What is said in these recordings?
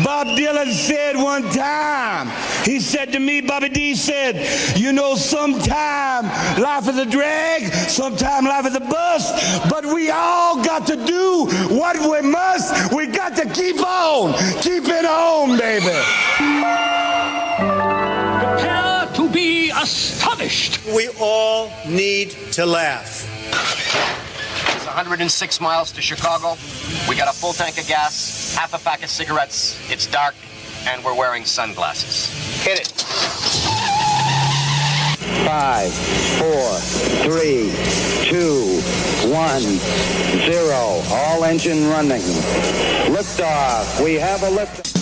Bob Dylan said one time, he said to me, Bobby D said, you know, sometime life is a drag, sometime life is a bust, but we all got to do what we must. We got to keep on, keep it on, baby. Prepare to be astonished. We all need to laugh. It's 106 miles to Chicago. We got a full tank of gas, half a pack of cigarettes. It's dark, and we're wearing sunglasses. Hit it. 5, 4, 3, 2, 1, 0. All engine running. Liftoff. We have a lift.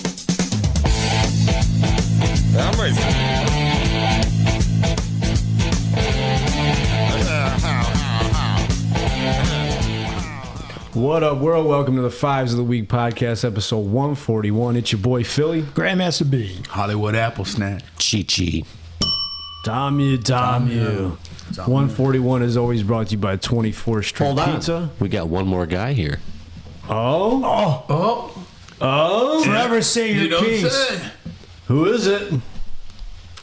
I'm ready. What up, world? Welcome to the Fives of the Week podcast, episode 141. It's your boy, Fillie. Grandmaster B. Hollywood Apple Snack. Chi-Chi. Damn you. 141 is always brought to you by 24th Street Hold on. Pizza. We got one more guy here. Oh. Forever say your piece. Who is it?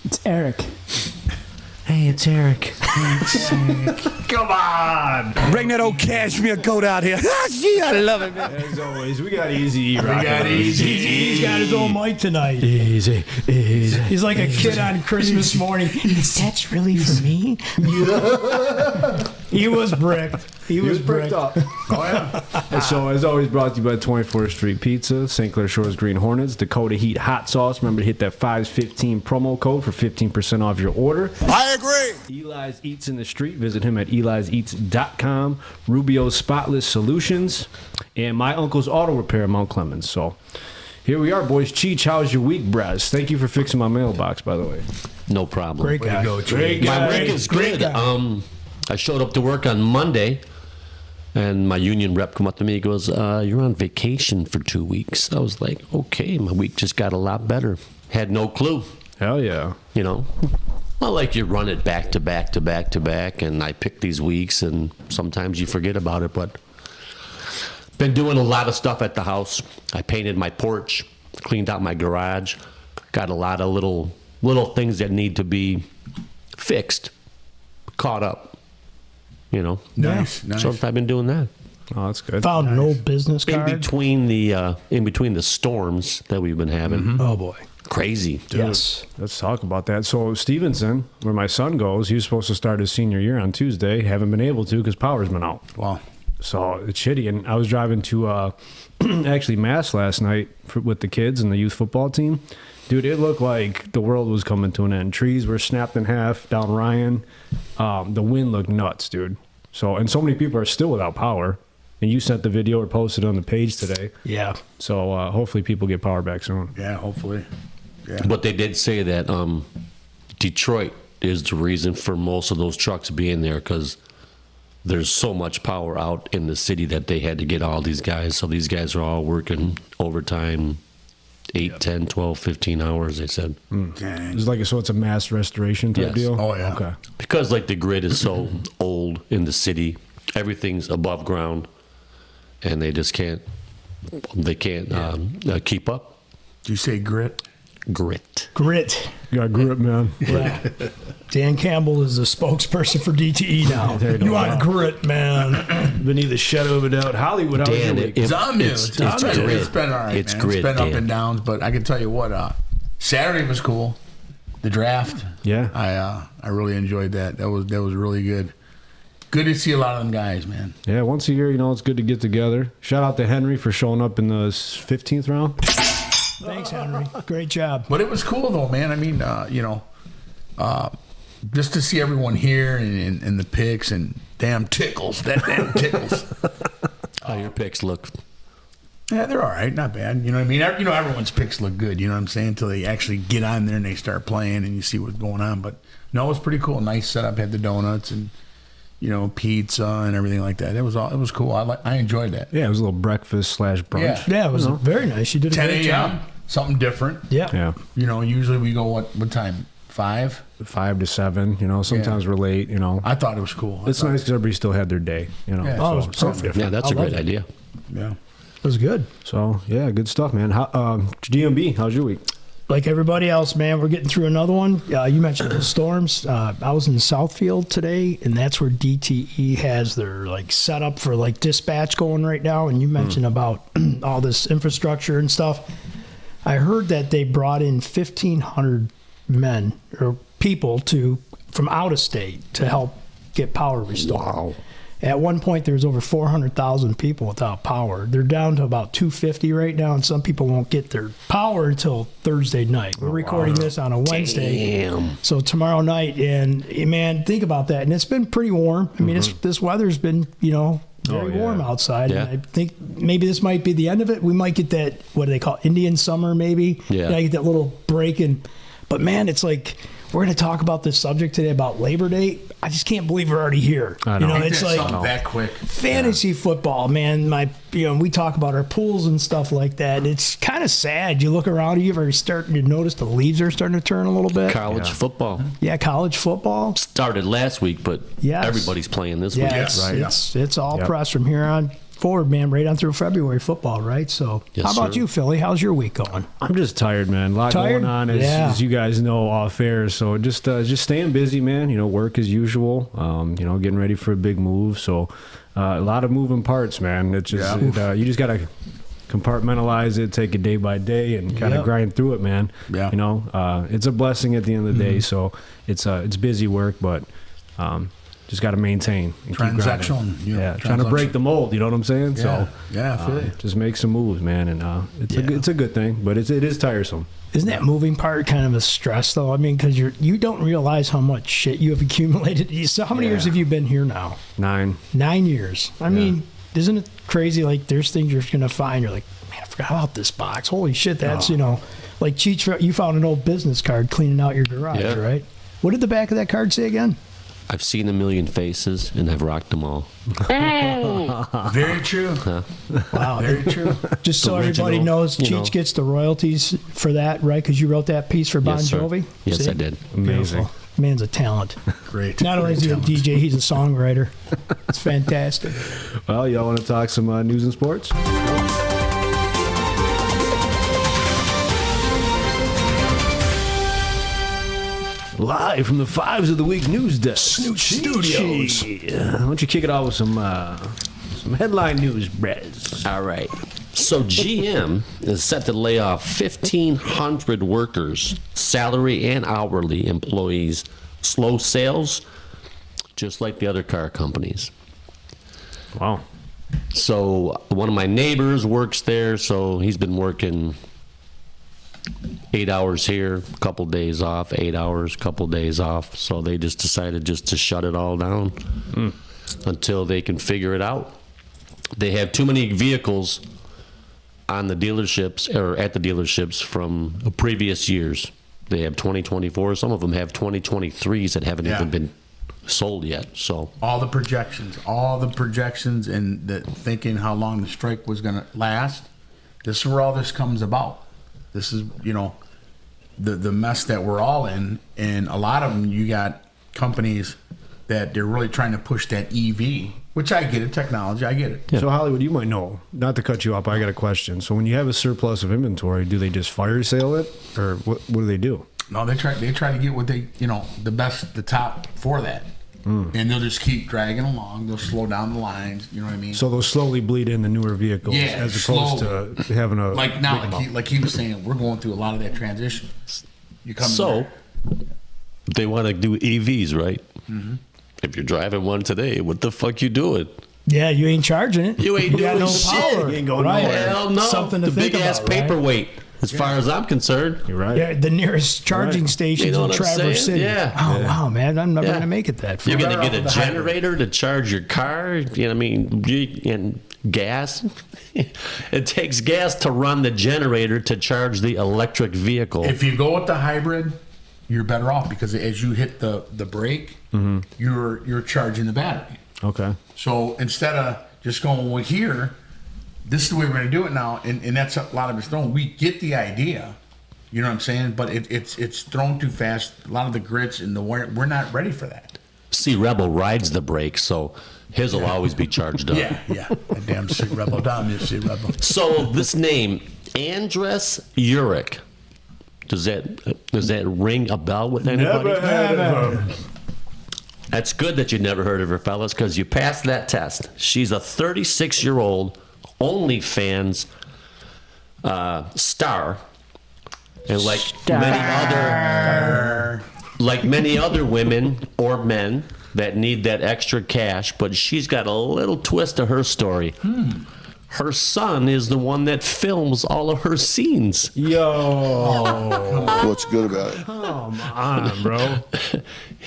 It's Eric. Hey, it's Eric. Come on. Bring that old cashmere coat out here. Gee, I love it, man. As always, we got Easy. He's got his own mic tonight. Easy. He's like a kid on Christmas morning. That's really for me? He was bricked. He was bricked up. Oh, yeah. And so, as always, brought to you by 24th Street Pizza, St. Clair Shores Green Hornets, Dakota Heat Hot Sauce. Remember to hit that 515 promo code for 15% off your order. I agree. Eli's Eats in the Street. Visit him at eliseats.com. Rubio's Spotless Solutions. And My Uncle's Auto Repair, Mount Clemens. So, here we are, boys. Cheech, how's your week, Braz? Thank you for fixing my mailbox, by the way. No problem. Great guy. My week is good. I showed up to work on Monday, and my union rep come up to me. He goes, you're on vacation for 2 weeks. I was like, okay, my week just got a lot better. Had no clue. Hell yeah. You know, not like you run it back to back to back to back, and I pick these weeks, and sometimes you forget about it, but been doing a lot of stuff at the house. I painted my porch, cleaned out my garage, got a lot of little things that need to be fixed, caught up. You know, Nice. So I've been doing that. Oh, that's good. Found an old business card. In between the storms that we've been having. Oh, boy. Crazy. Dude, Yes. Let's talk about that. So Stevenson, where my son goes, he was supposed to start his senior year on Tuesday. Haven't been able to because power's been out. Wow. So it's shitty. And I was driving to actually Mass last night with the kids and the youth football team. Dude, it looked like the world was coming to an end. Trees were snapped in half down Ryan. The wind looked nuts, dude. So, and so many people are still without power. And you sent the video or posted it on the page today. Yeah. So hopefully people get power back soon. Yeah, hopefully. Yeah. But they did say that Detroit is the reason for most of those trucks being there because there's so much power out in the city that they had to get all these guys. So these guys are all working overtime, 8, 10, 12, 15 hours, they said. Dang. It's like so it's a mass restoration type Yes. deal? Oh, yeah. Okay. Because like the grid is so old in the city, everything's above ground, and they just can't keep up. Did you say grit? Grit. You got grip, man. Yeah. Dan Campbell is the spokesperson for DTE now. There you go. You want grit, man. Beneath the shadow of a doubt. Hollywood, how was your Dan, week? it's It's grit. been all right, It's man. grit, It's been up Dan. and downs, but I can tell you what, Saturday was cool. The draft. Yeah. I really enjoyed that. That was really good. Good to see a lot of them guys, man. Yeah, once a year, it's good to get together. Shout out to Henry for showing up in the 15th round. Thanks, Henry. Great job. But it was cool though, man. I mean, just to see everyone here and the picks and damn tickles. How your picks look. Yeah, they're all right, not bad. You know what I mean? Everyone's picks look good. You know what I'm saying? Until they actually get on there and they start playing and you see what's going on. But no, it was pretty cool. Nice setup. Had the donuts and pizza and everything like that. It was cool. I enjoyed that. Yeah, it was a little breakfast / brunch. Yeah, it was very nice. You did a 10 great a.m. job. Something different. Yeah. Yeah. Usually we go what time? 5? 5 to 7. Sometimes we're late. I thought it was cool. It's nice because everybody still had their day. Yeah, Oh, so something different. Yeah, that's a great idea. Yeah. It was good. So yeah, good stuff, man. DMB, how's your week? Like everybody else, man, we're getting through another one. You mentioned the storms. I was in Southfield today, and that's where DTE has their like setup for like dispatch going right now. And you mentioned about all this infrastructure and stuff. I heard that they brought in 1,500 men or people from out of state to help get power restored. Wow. At one point, there was over 400,000 people without power. They're down to about 250 right now, and some people won't get their power until Thursday night. We're recording this on a Wednesday. Damn. So tomorrow night, and man, think about that. And it's been pretty warm. I mean, this weather's been, very warm outside. Yeah. And I think maybe this might be the end of it. We might get that, what do they call it, Indian summer maybe? Yeah. Get that little break. But man, it's like, we're going to talk about this subject today about Labor Day. I just can't believe we're already here. I know. It's like that quick. fantasy football, man. We talk about our pools and stuff like that. And it's kind of sad. You look around, you ever starting to notice the leaves are starting to turn a little bit. College football Yeah, college football. started last week, but Yes. everybody's playing this Yeah, week. it's all press from here on forward, man, right on through February football, right? So Yes, how about sir. you, Philly? How's your week going? I'm just tired, man. A lot Tired? going on, as you guys know, off air. So just staying busy, man. Work as usual. Getting ready for a big move. So a lot of moving parts, man. It's just you just gotta compartmentalize it, take it day by day, and kind of grind through it, man. Yeah. It's a blessing at the end of the day. So it's busy work, but just got to maintain and keep grinding. Transactional. Trying to break the mold. You know what I'm saying? Yeah. So I feel you. just make some moves, man, and it's a good thing, but it is tiresome. Isn't that moving part kind of a stress, though? I mean, because you don't realize how much shit you have accumulated. So how many years have you been here now? 9. 9 years. I mean, isn't it crazy? Like, there's things you're going to find. You're like, man, I forgot about this box. Holy shit, that's, like Cheech, you found an old business card cleaning out your garage, right? What did the back of that card say again? I've seen a million faces, and I've rocked them all. Very true. Wow. Very true. Just so everybody knows, Cheech gets the royalties for that, right? Because you wrote that piece for Bon Yes, sir. Jovi? Yes, See? I did. Amazing. Beautiful. Man's a talent. Great. Not only is he a DJ, he's a songwriter. It's fantastic. Well, y'all want to talk some news and sports? Live from the Fives of the Week news desk. Snoot Studios. Why don't you kick it off with some headline news, Brez? All right. So GM is set to lay off 1,500 workers, salary and hourly employees, slow sales, just like the other car companies. Wow. So one of my neighbors works there, so he's been working 8 hours here, a couple days off, 8 hours, couple days off. So they just decided just to shut it all down until they can figure it out. They have too many vehicles on the dealerships or at the dealerships from previous years. They have 2024. Some of them have 2023s that haven't even been sold yet. So all the projections, and the thinking how long the strike was going to last. This is where all this comes about. This is, the mess that we're all in. And a lot of them, you got companies that they're really trying to push that EV, which I get it, technology, I get it. So Hollywood, you might know, not to cut you off, I got a question. So when you have a surplus of inventory, do they just fire sale it, or what do they do? No, they try to get what they, the top for that. And they'll just keep dragging along. They'll slow down the lines. You know what I mean? So they'll slowly bleed in the newer vehicles as opposed to having a... Like now, like he was saying, we're going through a lot of that transition. You come So they want to do EVs, right? Mm-hmm. If you're driving one today, what the fuck you doing? Yeah, you ain't charging it. You ain't got doing no shit. power. You ain't going right. nowhere. Hell no. Something to the think big ass about, right? paperweight, as far as I'm concerned. You're right. Yeah, the nearest charging stations You know in what I'm Traverse saying? City. Yeah. Oh, wow, man. I'm never Yeah. going to make it that far. You're going to Right get a off the highway. generator to charge your car, you know what I mean, and gas. It takes gas to run the generator to charge the electric vehicle. If you go with the hybrid, you're better off because as you hit the brake, you're charging the battery. Okay. So instead of just going, well, here, this is the way we're going to do it now, and that's a lot of it's thrown. We get the idea, you know what I'm saying? But it's thrown too fast. A lot of the grits and the wire, we're not ready for that. C Rebel rides the brake, so his will always be charged up. Yeah. That damn C Rebel. Damn you, C Rebel. So this name, Andress Urich, does that ring a bell with anybody? Never heard of her. That's good that you never heard of her, fellas, because you passed that test. She's a 36-year-old OnlyFans star, and like many other women or men that need that extra cash, but she's got a little twist to her story. Her son is the one that films all of her scenes. Yo. What's good about it? Come on, bro.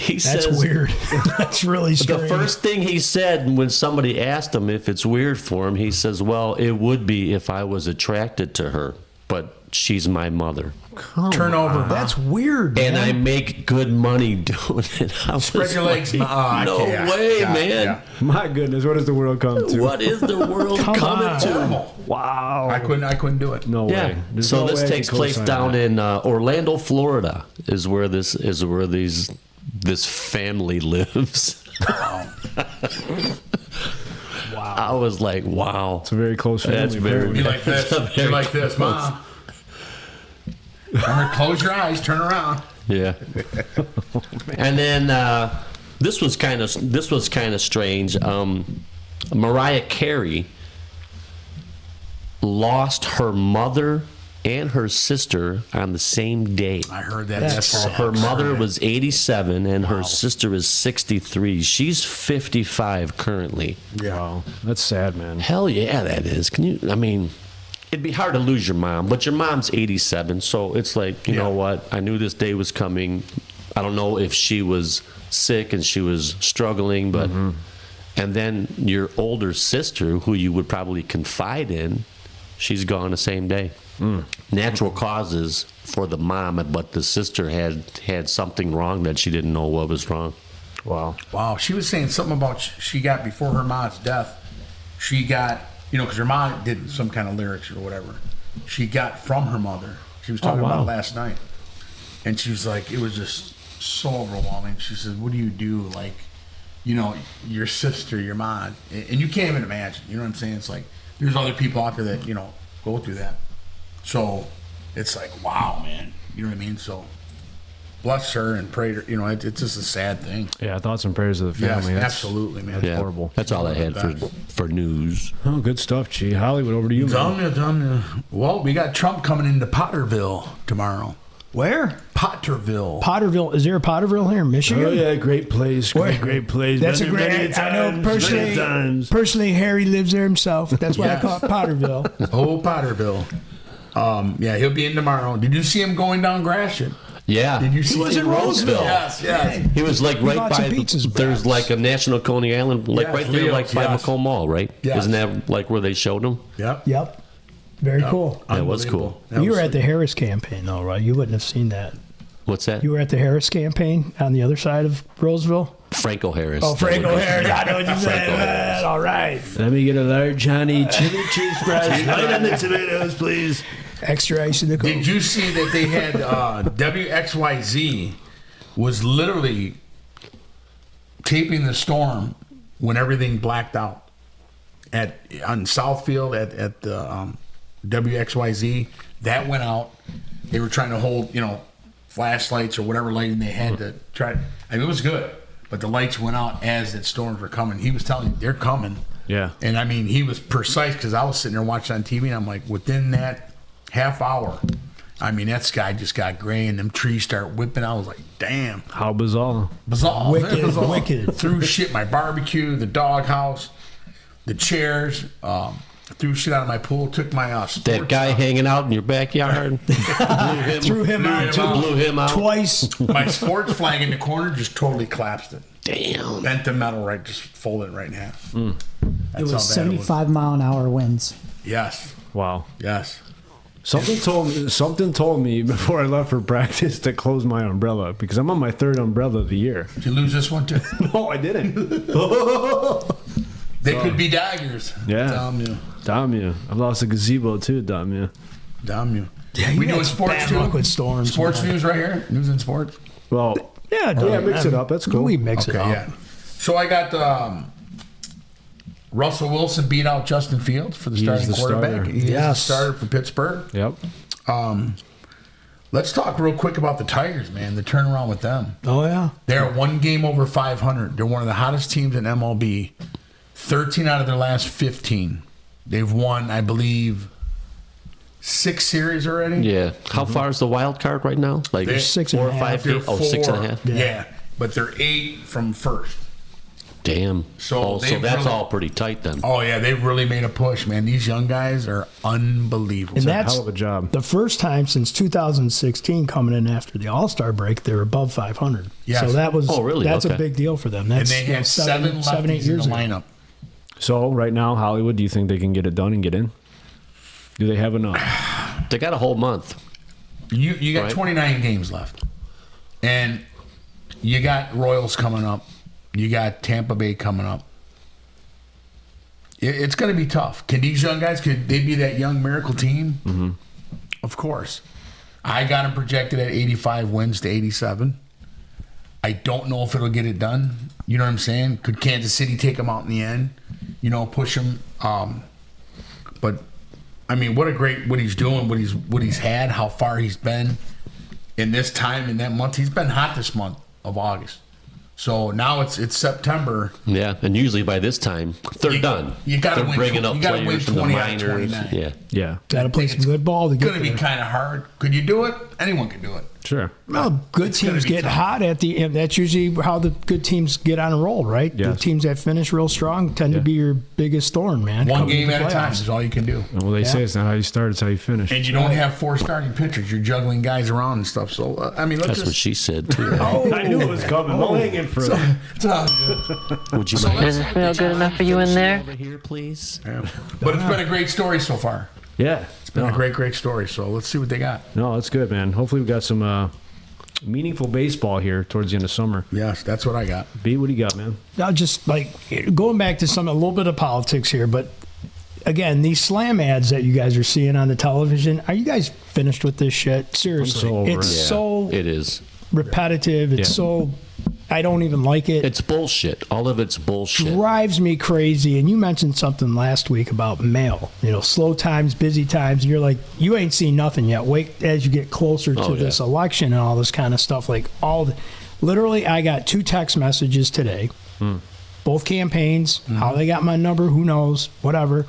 That's weird. That's really strange. The first thing he said when somebody asked him if it's weird for him, he says, well, it would be if I was attracted to her, but she's my mother. Turnover. That's weird, And man. I make good money doing it. Spread your legs. No way, man. Yeah. My goodness, what does the world come to? What is the world coming to? Wow. I couldn't do it. No Yeah. way. There's So no this way I takes can place co-sign down that. in Orlando, Florida, is where this family lives. Wow. I was like, wow. It's a very close family. That's very apparently. You like this? Very You like this, close. Mom? Remember, close your eyes, turn around. Yeah. And then this was kind of strange. Mariah Carey lost her mother and her sister on the same day. I heard that. That's Her mother was 87 and her sister is 63. She's 55 currently. Wow. That's sad, man. Hell yeah, that is. It'd be hard to lose your mom, but your mom's 87, so it's like, you know what? I knew this day was coming. I don't know if she was sick and she was struggling, but and then your older sister, who you would probably confide in, she's gone the same day. Natural causes for the mom, but the sister had something wrong that she didn't know what was wrong. Wow. Wow. She was saying something about she got before her mom's death. She got, because her mom did some kind of lyrics or whatever. She got from her mother. She was talking about it last night. And she was like, it was just so overwhelming. She said, what do you do? Like, your sister, your mom. And you can't even imagine. You know what I'm saying? It's like, there's other people out there that, go through that. So it's like, wow, man. You know what I mean? So bless her and pray to her. It's just a sad thing. Yeah, thoughts and prayers to the Yes, family. That's absolutely, man. That's horrible. That's all I had for news. Oh, good stuff, G. Hollywood, over to you, man. Done ya. Well, we got Trump coming into Potterville tomorrow. Where? Potterville. Is there a Potterville here in Michigan? Oh, yeah, great place. Great place. That's a Many, great. many I know times, many times. personally, Harry lives there himself. That's why I call it Potterville. Oh, Potterville. Yeah, he'll be in tomorrow. Did you see him going down Gratiot? Yeah. Did you see He was in Roseville. Yes. He was like right bought by. some pizzas, There's perhaps. like a National Coney Island, like Yes, right there, Leo's, like by yes. Macomb Mall, right? Yes. Isn't that like where they showed him? Yep. Very cool. That was cool. You were at the Harris campaign, though, right? You wouldn't have seen that. What's that? You were at the Harris campaign on the other side of Roseville. Franco Harris. Oh, Franco Harris. I know what you're saying. Franco Harris. All right. Let me get a large honey chili cheese fries. Light on the tomatoes, please. Extra ice in the coke. Did you see that they had WXYZ was literally taping the storm when everything blacked out on Southfield at the WXYZ? That went out. They were trying to hold, flashlights or whatever lighting they had to try. I mean, it was good, but the lights went out as the storms were coming. He was telling you they're coming. Yeah. And I mean, he was precise because I was sitting there watching on TV, and I'm like, within that half hour, I mean, that sky just got gray and them trees start whipping. I was like, damn. How bizarre. Bizarre. Wicked. Threw shit my barbecue, the doghouse, the chairs, threw shit out of my pool, took my That guy hanging out in your backyard. Threw him out, too. Blew him out. Twice. My sports flag in the corner just totally collapsed it. Damn. Bent the metal right, just folded it right in half. It That's was how bad 75-mile-an-hour winds. Yes. Wow. Yes. Something told me before I left for practice to close my umbrella because I'm on my third umbrella of the year. Did you lose this one too? No, I didn't. They could be daggers. Yeah. Damn you. I've lost a gazebo too, damn you. Damn you. Yeah, you We had doing some sports bad too? luck with storms, Sports man. news right here. News and sports. Well, Yeah, mix it up. That's cool. We mix it up. Yeah. So I got Russell Wilson beat out Justin Fields for the starting quarterback. Starter. He is the starter for Pittsburgh. Yep. Let's talk real quick about the Tigers, man. The turnaround with them. Oh, yeah. They're 1 game over 500. They're one of the hottest teams in MLB. 13 out of their last 15. They've won, I believe, 6 series already. Yeah. How far is the wild card right now? Like They're 4 or 5 They're feet? Oh, 6.5. Yeah. But they're 8 from first. Damn. So So that's really- all pretty tight then. Oh, yeah. They've really made a push, man. These young guys are unbelievable. And that's hell of a job. The first time since 2016 coming in after the All-Star break, they're above 500. Yes. So that was that's Okay. a big deal for them. And That's they had 7 8 lefties in years the ago. lineup. So right now, Hollywood, do you think they can get it done and get in? Do they have enough? They got a whole month. You got Right. 29 games left. And you got Royals coming up. You got Tampa Bay coming up. It's going to be tough. Can these young guys, could they be that young miracle team? Mm-hmm. Of course. I got them projected at 85 wins to 87. I don't know if it'll get it done. You know what I'm saying? Could Kansas City take them out in the end? You know, push them. But I mean, what he's doing, what he's had, how far he's been in this time in that month. He's been hot this month of August. So now it's September. Yeah, and usually by this time they're done. You got to They're win. bringing up You got to win players from the 20 out of minors. 29. Yeah. Yeah. Got to play some good ball to It's get going to be there. kind of hard. Could you do it? Anyone can do it. Sure. Well, good It's gonna teams be get tough. hot at the end. That's usually how the good teams get on a roll, right? The Yes. teams that finish real strong tend to be your biggest thorn, man. One coming game to at a time playoffs. is all you can do. Well, they say it's not how you start; it's how you finish. And you don't have 4 starting pitchers. You're juggling guys around and stuff. So, I mean, let's That's what just... she said too. I knew it was coming. Don't hang in for it. Would you mind Does it feel good enough for you in there? over here, please? Yeah. But it's been a great story so far. Yeah. It's been a great story. So let's see what they got. No, that's good, man. Hopefully, we got some meaningful baseball here towards the end of summer. Yes, that's what I got. B, what do you got, man? Now, just like going back to a little bit of politics here, but again, these slam ads that you guys are seeing on the television, are you guys finished with this shit? Seriously, so over it's it. so It is. repetitive. It's so I don't even like it. It's bullshit. All of it's bullshit. Drives me crazy. And you mentioned something last week about mail. You know, slow times, busy times. And you're like, you ain't seen nothing yet. Wait as you get closer to this election and all this kind of stuff. Like literally, I got 2 text messages today. Both campaigns. How they got my number, who knows? Whatever.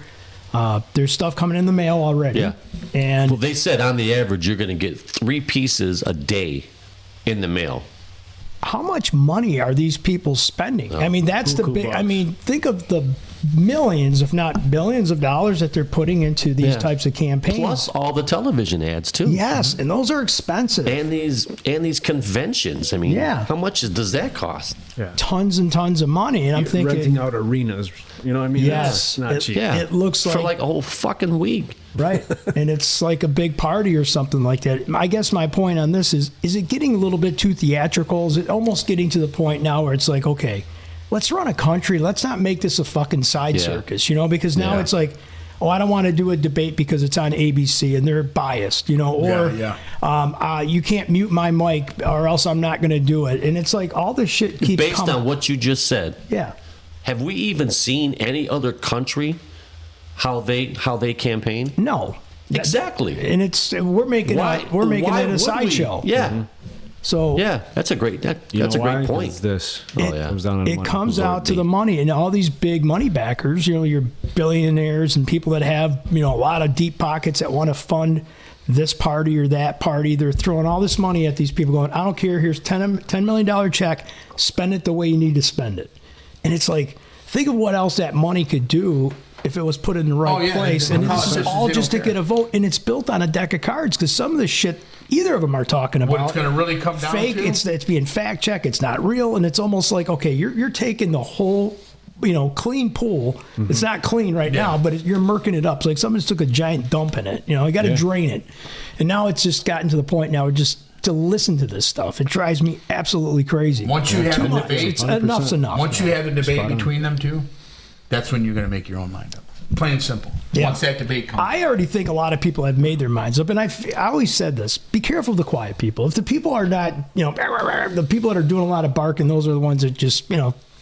There's stuff coming in the mail already. Yeah. And Well, they said on the average you're going to get 3 pieces a day in the mail. how much money are these people spending? I mean, that's the big. I mean, think of the millions, if not billions, of dollars that they're putting into these types of campaigns. Plus all the television ads too. Yes, and those are expensive. And these conventions. I mean, how much does that cost? Yeah. Tons and tons of money. And I'm thinking, renting out arenas. You know what I mean? Yes, That's not cheap. Yeah, it looks for like like a whole fucking week. right, and it's like a big party or something like that. I guess my point on this is it getting a little bit too theatrical? Is it almost getting to the point now where it's like, okay, let's run a country. Let's not make this a fucking side circus, you know? Because now it's like, oh, I don't want to do a debate because it's on ABC and they're biased, you know? Or you can't mute my mic or else I'm not going to do it. And it's like all this shit keeps Based coming. on what you just said. Yeah. Have we even seen any other country how they campaign? No. Exactly. And we're making Why it would a we? sideshow. Yeah. So yeah, that's a great that's a great point. This comes out to the money, and all these big money backers, you know, your billionaires and people that have, you know, a lot of deep pockets that want to fund this party or that party. They're throwing all this money at these people going, I don't care, here's $10 million check, spend it the way you need to spend it. And it's like, think of what else that money could do if it was put in the right place. And it's all just to get a vote. And it's built on a deck of cards because some of the shit either of them are talking about. What it's going to really come down fake, to? it's being fact checked. It's not real. And it's almost like, okay, you're taking the whole, you know, clean pool. It's not clean right now, but you're murking it up. It's like someone just took a giant dump in it. You know, you got to drain it. And now it's just gotten to the point now just to listen to this stuff. It drives me absolutely crazy. Once you have a debate, it's enough's enough. Once you have a debate between them two, that's when you're going to make your own mind up. Plain and simple. Yeah. Once that debate comes. I already think a lot of people have made their minds up, and I always said this: be careful of the quiet people. If the people are not, the people that are doing a lot of barking, those are the ones that just,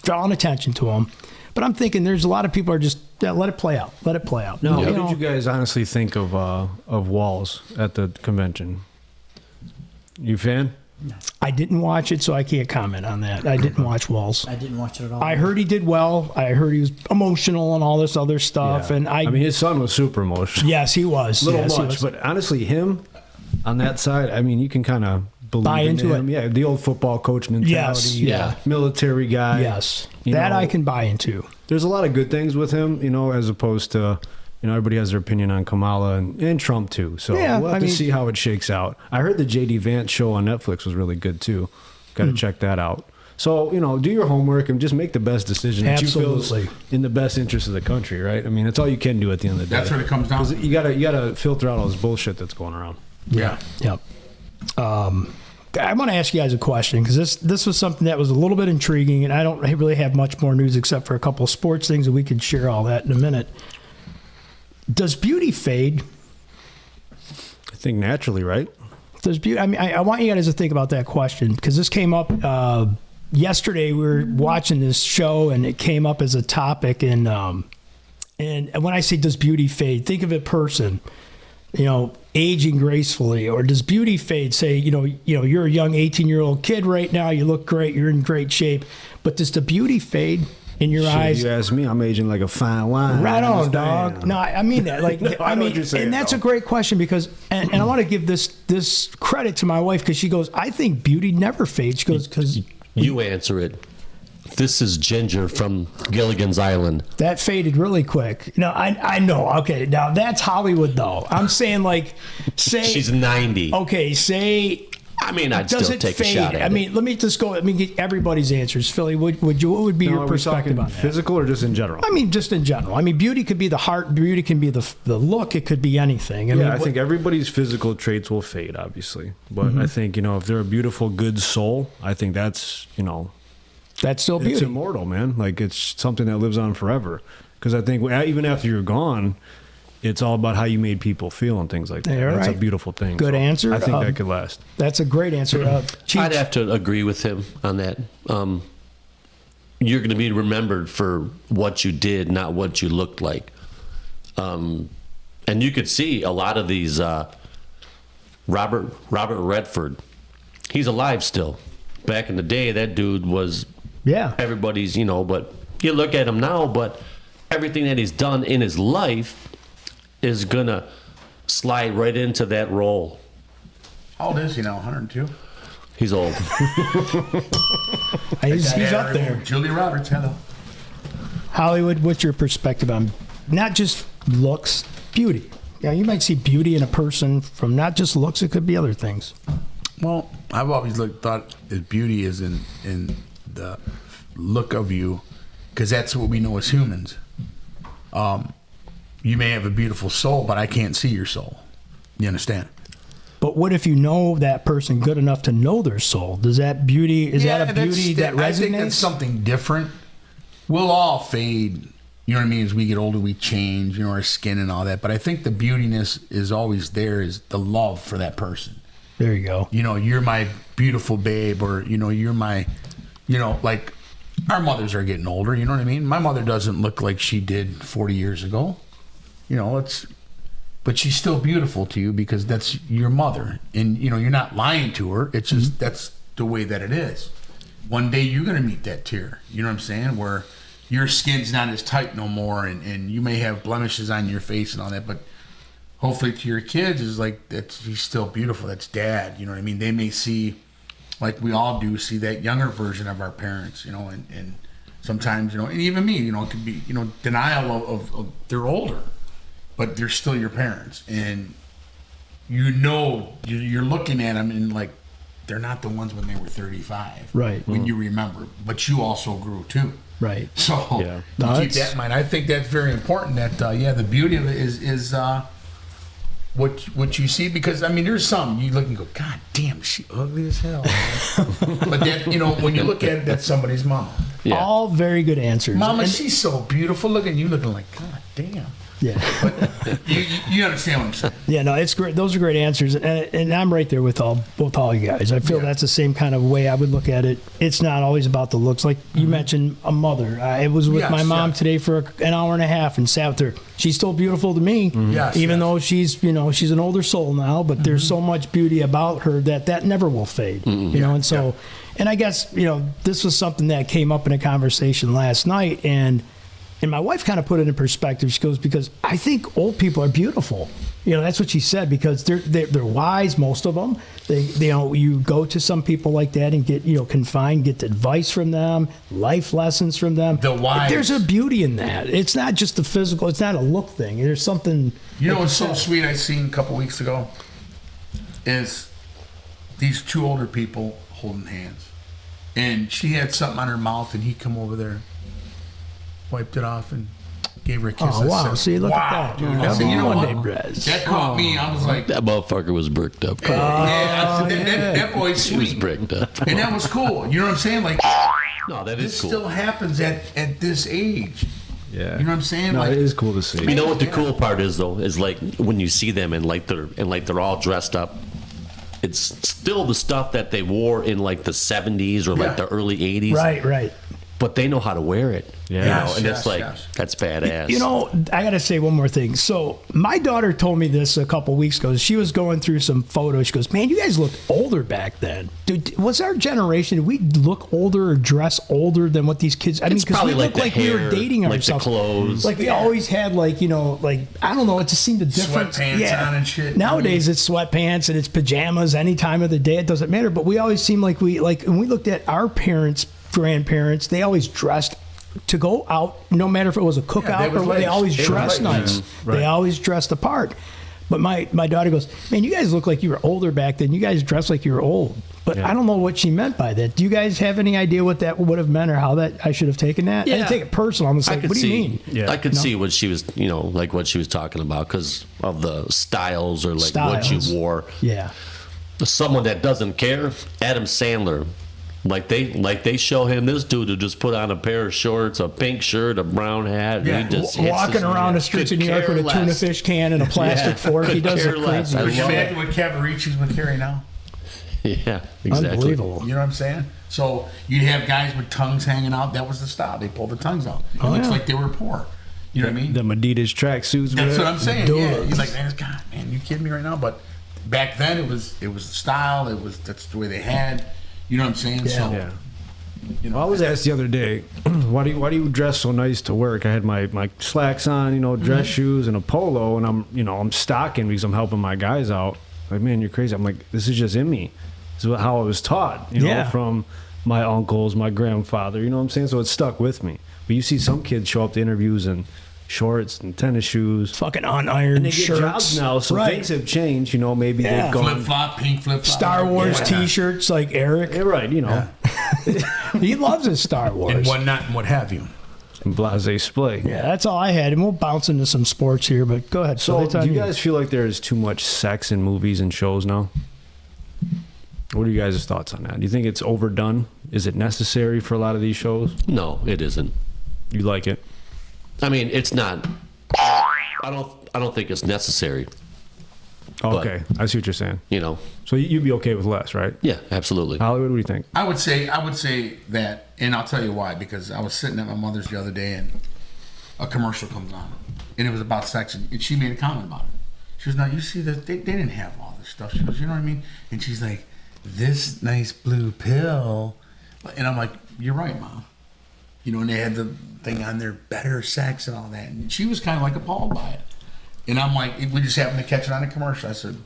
drawing attention to them. But I'm thinking there's a lot of people are just let it play out. Let it play out. No, what did you guys honestly think of Walls at the convention? You a fan? I didn't watch it, so I can't comment on that. I didn't watch Walls. I didn't watch it at all. I heard he did well. I heard he was emotional and all this other stuff. Yeah. And I mean, his son was super emotional. Yes, he was. A little Yes, he much, was. but honestly, him on that side, I mean, you can kind of believe Buy into him. Yeah, the old football coach mentality. Yes, yeah. Military guy. Yes, that I can buy into. There's a lot of good things with him, as opposed to, everybody has their opinion on Kamala and Trump too. So we'll have to see how it shakes out. I heard the J.D. Vance show on Netflix was really good too. Got to check that out. So, do your homework and just make the best decision that you feel is in the best interest of the country, right? I mean, that's all you can do at the end of the day. That's what it comes down to. You gotta filter out all this bullshit that's going around. Yeah. Yep. I want to ask you guys a question because this was something that was a little bit intriguing, and I don't really have much more news except for a couple of sports things, and we can share all that in a minute. Does beauty fade? I think naturally, right? Does beauty? I mean, I want you guys to think about that question because this came up yesterday. We were watching this show, and it came up as a topic. And when I say does beauty fade, think of a person, aging gracefully, or does beauty fade? Say, you're a young 18-year-old kid right now. You look great. You're in great shape. But does the beauty fade? In your eyes, you ask me, I'm aging like a fine wine. Right on, dog. No, I mean that. Like, I mean, and that's a great question because, and I want to give this credit to my wife because she goes, I think beauty never fades. She goes, because you answer it. This is Ginger from Gilligan's Island. That faded really quick. No, I know. Okay, now that's Hollywood though. I'm saying say she's 90. Okay, say. I mean, I'd still take a shot at it. I mean, let me just go. Let me get everybody's answers. Fillie, what would be your perspective on that? Physical or just in general? I mean, just in general. I mean, beauty could be the heart. Beauty can be the look. It could be anything. I think everybody's physical traits will fade, obviously. But I think, if they're a beautiful, good soul, I think that's, that's still beauty. It's immortal, man. Like, it's something that lives on forever. Because I think even after you're gone, it's all about how you made people feel and things like that. That's a beautiful thing. Good answer. I think that could last. That's a great answer. I'd have to agree with him on that. You're going to be remembered for what you did, not what you looked like. And you could see a lot of these. Robert Redford, he's alive still. Back in the day, that dude was everybody's, but you look at him now, but everything that he's done in his life is gonna slide right into that role. How old is he now? 102? He's old. he's up there. Julia Roberts, hello. Hollywood, what's your perspective on not just looks, beauty? Yeah, you might see beauty in a person from not just looks, it could be other things. Well, I've always thought that beauty is in the look of you, because that's what we know as humans. You may have a beautiful soul, but I can't see your soul. You understand? But what if you know that person good enough to know their soul? Does that beauty, that a beauty that resonates? I think that's something different. We'll all fade, you know what I mean? As we get older, we change, our skin and all that. But I think the beautiness is always there, is the love for that person. There you go. You're my beautiful babe, or, you're my, like our mothers are getting older, you know what I mean? My mother doesn't look like she did 40 years ago. But she's still beautiful to you because that's your mother. And, you're not lying to her. It's just, that's the way that it is. One day you're going to meet that tear. You know what I'm saying? Where your skin's not as tight no more, and you may have blemishes on your face and all that, but hopefully to your kids is like, he's still beautiful. That's dad. You know what I mean? They may see, like we all do, see that younger version of our parents, and sometimes, and even me, it could be, denial of they're older, but they're still your parents, and you're looking at them and like they're not the ones when they were 35, right? When you remember, but you also grew too, right? So keep that in mind. I think that's very important. That the beauty of it is what you see, because I mean, there's some you look and go, God damn, is she ugly as hell. Man. But then, you know, when you look at it, that's somebody's mama. Yeah. All very good answers. Mama, she's so beautiful. Look at you looking like, God damn. Yeah. But you understand what I'm saying? Yeah, no, it's great. Those are great answers, and I'm right there with all you guys. I feel that's the same kind of way I would look at it. It's not always about the looks. Like you mentioned, a mother. I was with my mom today for an hour and a half and sat with her. She's still beautiful to me, even though she's an older soul now. But there's so much beauty about her that never will fade. You know, and so, and I guess this was something that came up in a conversation last night, and my wife kind of put it in perspective. She goes, because I think old people are beautiful. That's what she said, because they're wise, most of them. You go to some people like that and get confined, get advice from them, life lessons from them. The wise. There's a beauty in that. It's not just the physical. It's not a look thing. There's something. What's so sweet I seen a couple weeks ago is these two older people holding hands, and she had something on her mouth, and he come over there, wiped it off, and gave her a kiss. Oh, wow. See, look at that. Dude. Have You know one what? day, Brez. That caught me. I was like, That motherfucker was bricked up. that boy's He was sweet. bricked up. And that was cool. You know what I'm saying? Like, No, that this is cool. still happens at this age. Yeah. You know what I'm saying? No, Like, it is cool to see. You know what the cool part is though, is like when you see them and they're all dressed up. It's still the stuff that they wore in like the 70s or like the early 80s. Right. But they know how to wear it. Yeah. And it's like, that's badass. I got to say one more thing. So my daughter told me this a couple weeks ago. She was going through some photos. She goes, man, you guys looked older back then. Dude, was our generation, did we look older or dress older than what these kids, It's because probably we like looked the like we were hair, dating like the ourselves. clothes. Like we always had like, I don't know, it just seemed a different. Sweatpants on and shit. Nowadays it's sweatpants and it's pajamas any time of the day. It doesn't matter. But we always seemed like when we looked at our parents, grandparents, they always dressed to go out, no matter if it was a cookout they always dressed nice. Right. They always dressed the part. But my daughter goes, man, you guys look like you were older back then. You guys dressed like you were old. But I don't know what she meant by that. Do you guys have any idea what that would have meant or how that I should have taken that? I didn't take it personal. I'm just like, what do you mean? Yeah. I could see what she was, like what she was talking about because of the styles or like what you wore. Yeah. Someone that doesn't care, Adam Sandler. Like they show him this dude who just put on a pair of shorts, a pink shirt, a brown hat. Yeah. And he just Walking around the streets of New York with a tuna fish can and a plastic fork. He does it crazy. Could you imagine what Cavaricci's would carry now? Yeah, exactly. Unbelievable. You know what I'm saying? So you'd have guys with tongues hanging out. That was the style. They pulled the tongues out. It looks like they were poor. You know what I mean? The Adidas tracksuits. That's what I'm saying. Yeah, you're like, man, God, man, you kidding me right now? But back then, it was the style. That's the way they had. You know what I'm saying? Yeah. So, Well, I was asked the other day, why do you dress so nice to work? I had my slacks on, dress shoes and a polo, and I'm stocking because I'm helping my guys out. Like, man, you're crazy. I'm like, this is just in me. This is how I was taught, from my uncles, my grandfather. You know what I'm saying? So it stuck with me. But you see some kids show up to interviews in shorts and tennis shoes, fucking unironed and they get shirts jobs now. So things have changed. Maybe they've gone flip-flop, pink flip-flop. Star Wars T-shirts like Eric. Yeah, right. He loves his Star Wars. And whatnot and what have you. and blase splay. Yeah, that's all I had. And we'll bounce into some sports here, but go ahead. So do you guys feel like there's too much sex in movies and shows now? What are you guys' thoughts on that? Do you think it's overdone? Is it necessary for a lot of these shows? No, it isn't. You like it? I mean, it's not. I don't think it's necessary. Okay, I see what you're saying. So you'd be okay with less, right? Yeah, absolutely. Hollywood, what do you think? I would say that, and I'll tell you why. Because I was sitting at my mother's the other day, and a commercial comes on, and it was about sex, and she made a comment about it. She was, "Now you see that they didn't have all this stuff." She goes, "You know what I mean?" And she's like, "This nice blue pill," and I'm like, "You're right, Mom." And they had the thing on there, better sex and all that, and she was kind of like appalled by it. And I'm like, we just happened to catch it on a commercial. I said,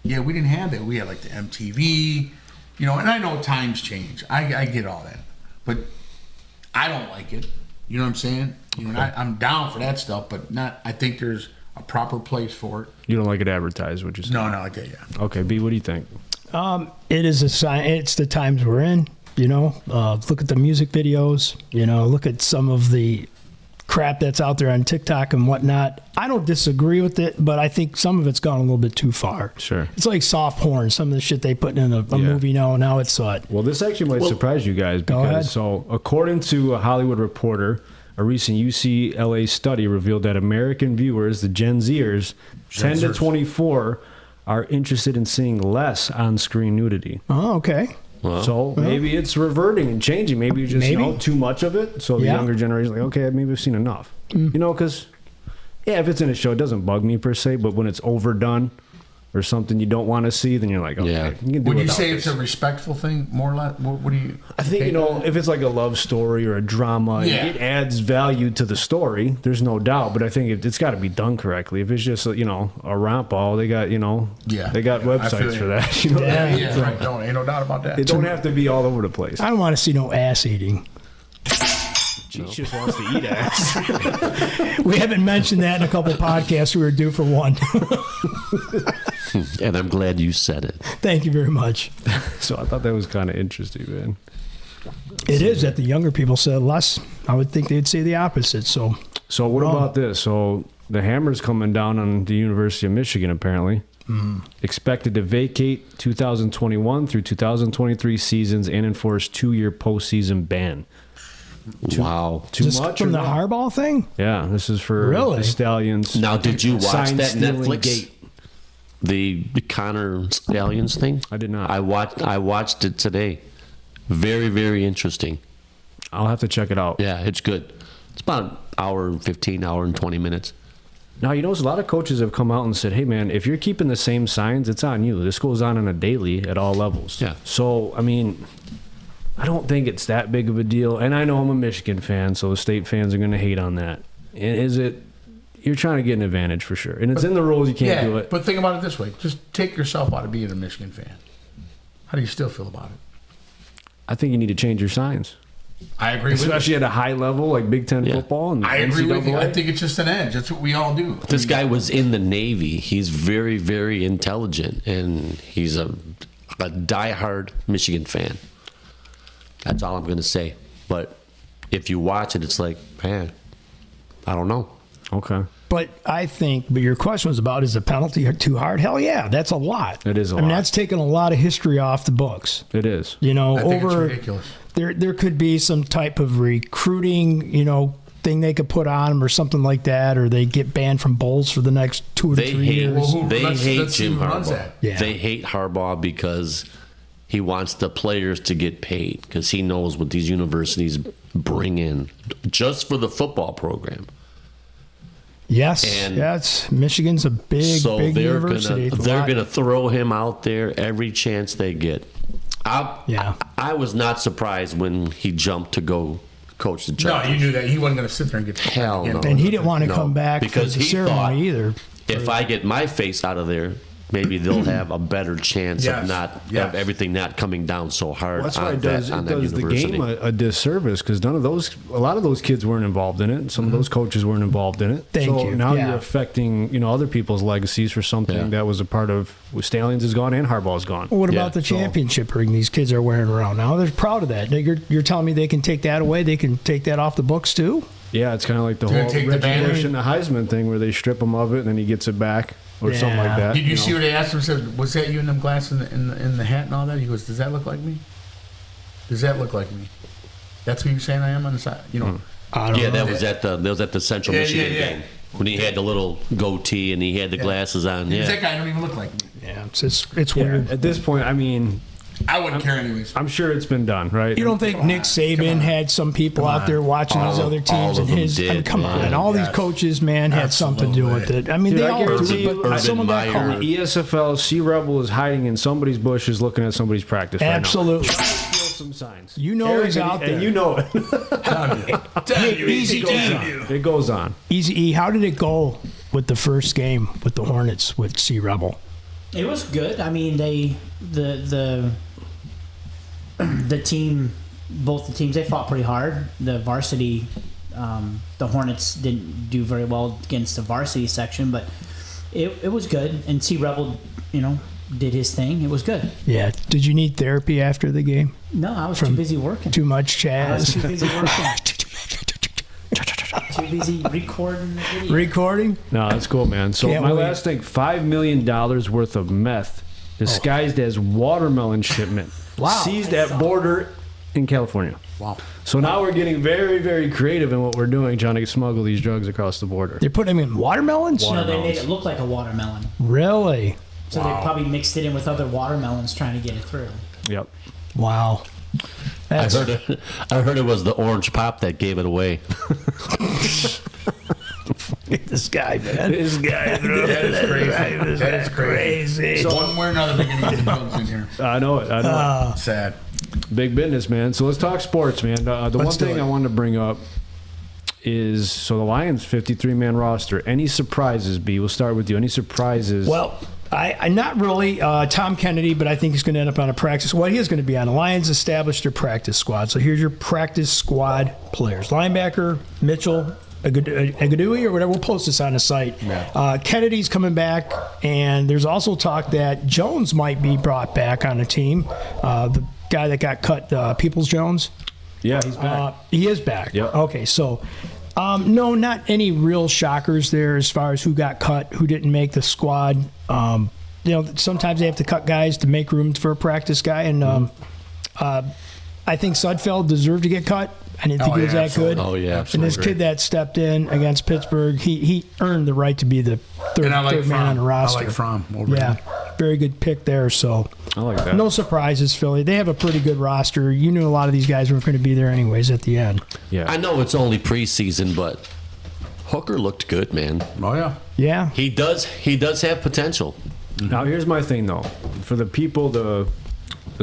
yeah, we didn't have that. We had like the MTV, and I know times change. I get all that. But I don't like it. You know what I'm saying? And I'm down for that stuff, but not. I think there's a proper place for it. You don't like it advertised, would you say? No, I get you. Okay, B, what do you think? It is a sign. It's the times we're in. Look at the music videos. Look at some of the crap that's out there on TikTok and whatnot. I don't disagree with it, but I think some of it's gone a little bit too far. Sure. It's like soft porn. Some of the shit they put in a movie now it's Well, this actually might surprise you guys. Go ahead. So, according to a Hollywood Reporter, a recent UCLA study revealed that American viewers, the Gen Zers, 10 to 24, are interested in seeing less on-screen nudity. Oh, okay. Well, So maybe it's reverting and changing. Maybe you just too much of it. So the younger generation, like, okay, maybe I've seen enough. Because if it's in a show, it doesn't bug me per se. But when it's overdone or something you don't want to see, then you're like, okay, you can do Would you without say this. it's a respectful thing, more or less? What do you? I think, if it's like a love story or a drama, it adds value to the story. There's no doubt. But I think it's got to be done correctly. If it's just, a romp ball, they got, they got websites for that. Right. Ain't no doubt about that. It don't have to be all over the place. I don't want to see no ass eating. She just wants to eat ass. We haven't mentioned that in a couple podcasts. We were due for one. And I'm glad you said it. Thank you very much. So I thought that was kind of interesting, man. It is that the younger people said less. I would think they'd say the opposite. So what about this? So the hammer's coming down on the University of Michigan, apparently. Expected to vacate 2021 through 2023 seasons and enforce 2-year postseason ban. Wow. Too just much from or the what? Harbaugh thing? Yeah, this is for the Stallions. Now, did you watch Sign that stealing Netflix? gate. The Connor Stallions thing? I did not. I watched it today. Very, very interesting. I'll have to check it out. Yeah, it's good. It's about an hour and 15, hour and 20 minutes. Now, a lot of coaches have come out and said, hey, man, if you're keeping the same signs, it's on you. This goes on a daily at all levels. Yeah. So, I don't think it's that big of a deal. And I know I'm a Michigan fan, so the state fans are going to hate on that. You're trying to get an advantage for sure. And it's in the rules, you can't do it. But think about it this way. Just take yourself out of being a Michigan fan. How do you still feel about it? I think you need to change your signs. I agree with you. Especially at a high level like Big Ten football. And I agree with you. NCAA. I think it's just an edge. That's what we all do. This guy was in the Navy. He's very, very intelligent, and he's a diehard Michigan fan. That's all I'm going to say. But if you watch it, it's like, man, I don't know. Okay. But your question was about, is the penalty too hard? Hell yeah, that's a lot. It is a lot. That's taking a lot of history off the books. It is. I think it's ridiculous. There could be some type of recruiting, thing they could put on them or something like that, or they get banned from bowls for the next 2 to 3 years. They hate see Jim who runs Harbaugh. that. Yeah. They hate Harbaugh because he wants the players to get paid, because he knows what these universities bring in just for the football program. Yes, And Michigan's a big university. They're gonna throw him out there every chance they get. I was not surprised when he jumped to go coach the No, Chargers. you knew that. He wasn't going to sit there and get Hell no. And he didn't want to No, come back because for the he ceremony thought, either. If I get my face out of there, maybe they'll have a better chance of everything not coming down so hard. That's why on it does that the university. game a disservice, because a lot of those kids weren't involved in it. Some of those coaches weren't involved in it. Thank you. Now Yeah. you're affecting other people's legacies for something that was a part of Stallions is gone and Harbaugh's gone. Well, what about the championship ring these kids are wearing around now? They're proud of that. You're telling me they can take that away? They can take that off the books too? Yeah, it's kind of like the They're whole gonna take the Reggie banner? Bush and the Heisman thing, where they strip him of it and then he gets it back or something like that. Did you see what they asked him? Said, "Was that you in them glasses in the hat and all that?" He goes, "Does that look like me? Does that look like me? That's who you're saying I am on the side." I don't know. that was at the Central Michigan game when he had the little goatee and he had the glasses on. Yeah, That guy don't even look like me. Yeah, it's weird. At this point, I wouldn't care anyways. I'm sure it's been done, right? You don't think Nick Saban had some people out there watching these other teams and his? Come on, all these coaches, man, had something to do with it. I mean, Dude, they I all do guarantee it, but you, someone got Urban caught. The ESFL C Rebel is hiding in somebody's bushes, looking at somebody's practice. Absolutely. Right now. Some signs. You know he's out there. And you know it. Easy It goes on. Easy E, how did it go with the first game with the Hornets with C Rebel? It was good. I mean, the team, both the teams, they fought pretty hard. The varsity, the Hornets didn't do very well against the varsity section, but it was good. And C Rebel, did his thing. It was good. Yeah. Did you need therapy after the game? No, I was too busy working. Too much I was Chaz. too busy working. Is he recording the video? Recording? No, that's cool, man. So Can't my wait. last thing, $5 million worth of meth disguised as watermelon shipment. Wow. Seized at border in California. Wow. So now we're getting very, very creative in what we're doing, trying to smuggle these drugs across the border. They put them in watermelons? No, they made it look like a watermelon. Really? So they probably mixed it in with other watermelons trying to get it through. Yep. Wow. I heard it was the orange pop that gave it away. This guy, man. This guy, bro. That is crazy. That is crazy. So one way or another, they're going to get drugs in here. I know it. I know it. Sad. Big business, man. So let's talk sports, man. The one thing I wanted to bring up is, so the Lions 53-man roster. Any surprises, B? We'll start with you. Any surprises? Well, I not really. Tom Kennedy, but I think he's going to end up on a practice. Well, he is going to be on. The Lions established their practice squad. So here's your practice squad players. Linebacker, Mitchell, Agadui, or whatever. We'll post this on the site. Yeah. Kennedy's coming back, and there's also talk that Jones might be brought back on the team. The guy that got cut, Peoples-Jones. Yeah, he's back. He is back. Yep. Okay, so no, not any real shockers there as far as who got cut, who didn't make the squad. Sometimes they have to cut guys to make room for a practice guy, and I think Sudfeld deserved to get cut. I didn't think he was that good. Oh, yeah, And this kid that stepped in against Pittsburgh, he earned the right to be the third man on the roster. I like Fromm over him. Very good pick there. So I like that. No surprises, Philly. They have a pretty good roster. You knew a lot of these guys weren't going to be there anyways at the end. Yeah. I know it's only preseason, but Hooker looked good, man. Oh, yeah. Yeah. He does have potential. Now, here's my thing, though. For the people, the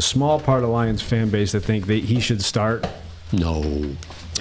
small part of Lions fan base that think that he should start. No.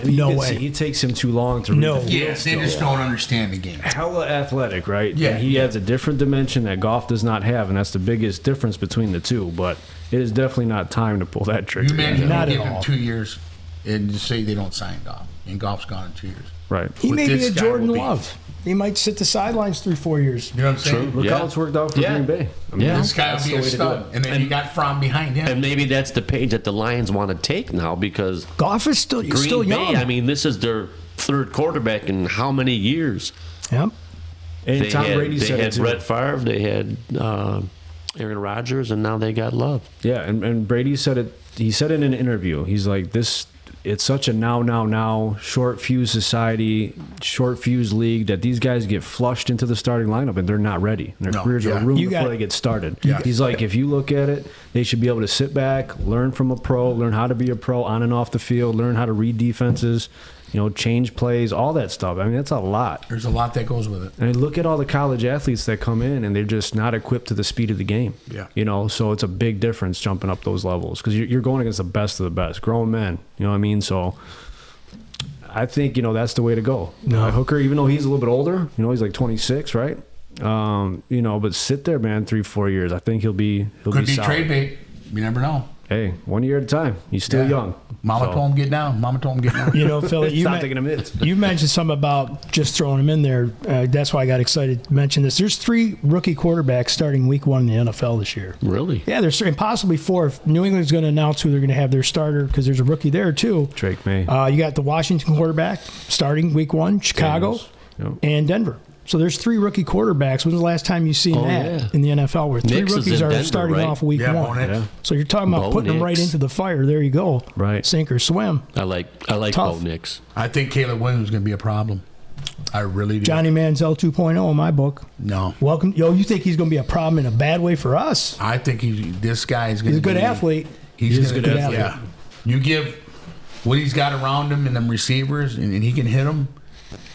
No way. It takes him too long to read the field Yes, they just don't understand the game. Hella athletic, right? Yeah. And he adds a different dimension that Goff does not have, and that's the biggest difference between the two. But it is definitely not time to pull that trigger. You imagine Not give at him all. 2 years and just say they don't sign Goff. And Goff's gone in 2 years. Right. He With may be this a guy Jordan will be- Love. He might sit the sidelines 3-4 years. You know what I'm saying? Look how it's worked out for Green Bay. I mean, This guy that's will be the a way to do stud. it. And then you got Fromm behind him. And maybe that's the page that the Lions want to take now because Goff is still Green young. Bay, I mean, this is their third quarterback in how many years? Yep. And Tom Brady they said had it too. Brett Favre, they had Aaron Rodgers, and now they got Love. Yeah, and Brady said it. He said it in an interview. He's like, this. It's such a now, short fuse society, short fuse league that these guys get flushed into the starting lineup and they're not ready. And their careers are ruined before they get started. He's like, if you look at it, they should be able to sit back, learn from a pro, learn how to be a pro on and off the field, learn how to read defenses, change plays, all that stuff. I mean, that's a lot. There's a lot that goes with it. And look at all the college athletes that come in and they're just not equipped to the speed of the game. Yeah. So it's a big difference jumping up those levels because you're going against the best of the best, grown men. You know what I mean? So I think, that's the way to go. Hooker, even though he's a little bit older, he's like 26, right? But sit there, man, 3-4 years. I think he'll be Could be solid. trade bait. You never know. Hey, 1 year at a time. He's still young. Mama told him get down. Philly, Stop taking him hits. you mentioned something about just throwing him in there. That's why I got excited to mention this. There's 3 rookie quarterbacks starting week 1 in the NFL this year. Really? Yeah, there's 3, and possibly 4. If New England's going to announce who they're going to have their starter because there's a rookie there too. Drake May. You got the Washington quarterback starting week 1, Chicago, and Denver. So there's 3 rookie quarterbacks. When's the last time you've seen that in the NFL where 3 Nix is rookies in are Denver, starting right? off week 1? Yeah. So you're talking about putting them right into the fire. There you go. Right. Sink or swim. I like Bo Nix. I think Caleb Williams is going to be a problem. I really do. Johnny Manziel 2.0 in my book. No. Welcome. You think he's going to be a problem in a bad way for us? I think this guy is going to be. He's a good athlete. He's a good athlete. Yeah. You give what he's got around him and them receivers, and he can hit them.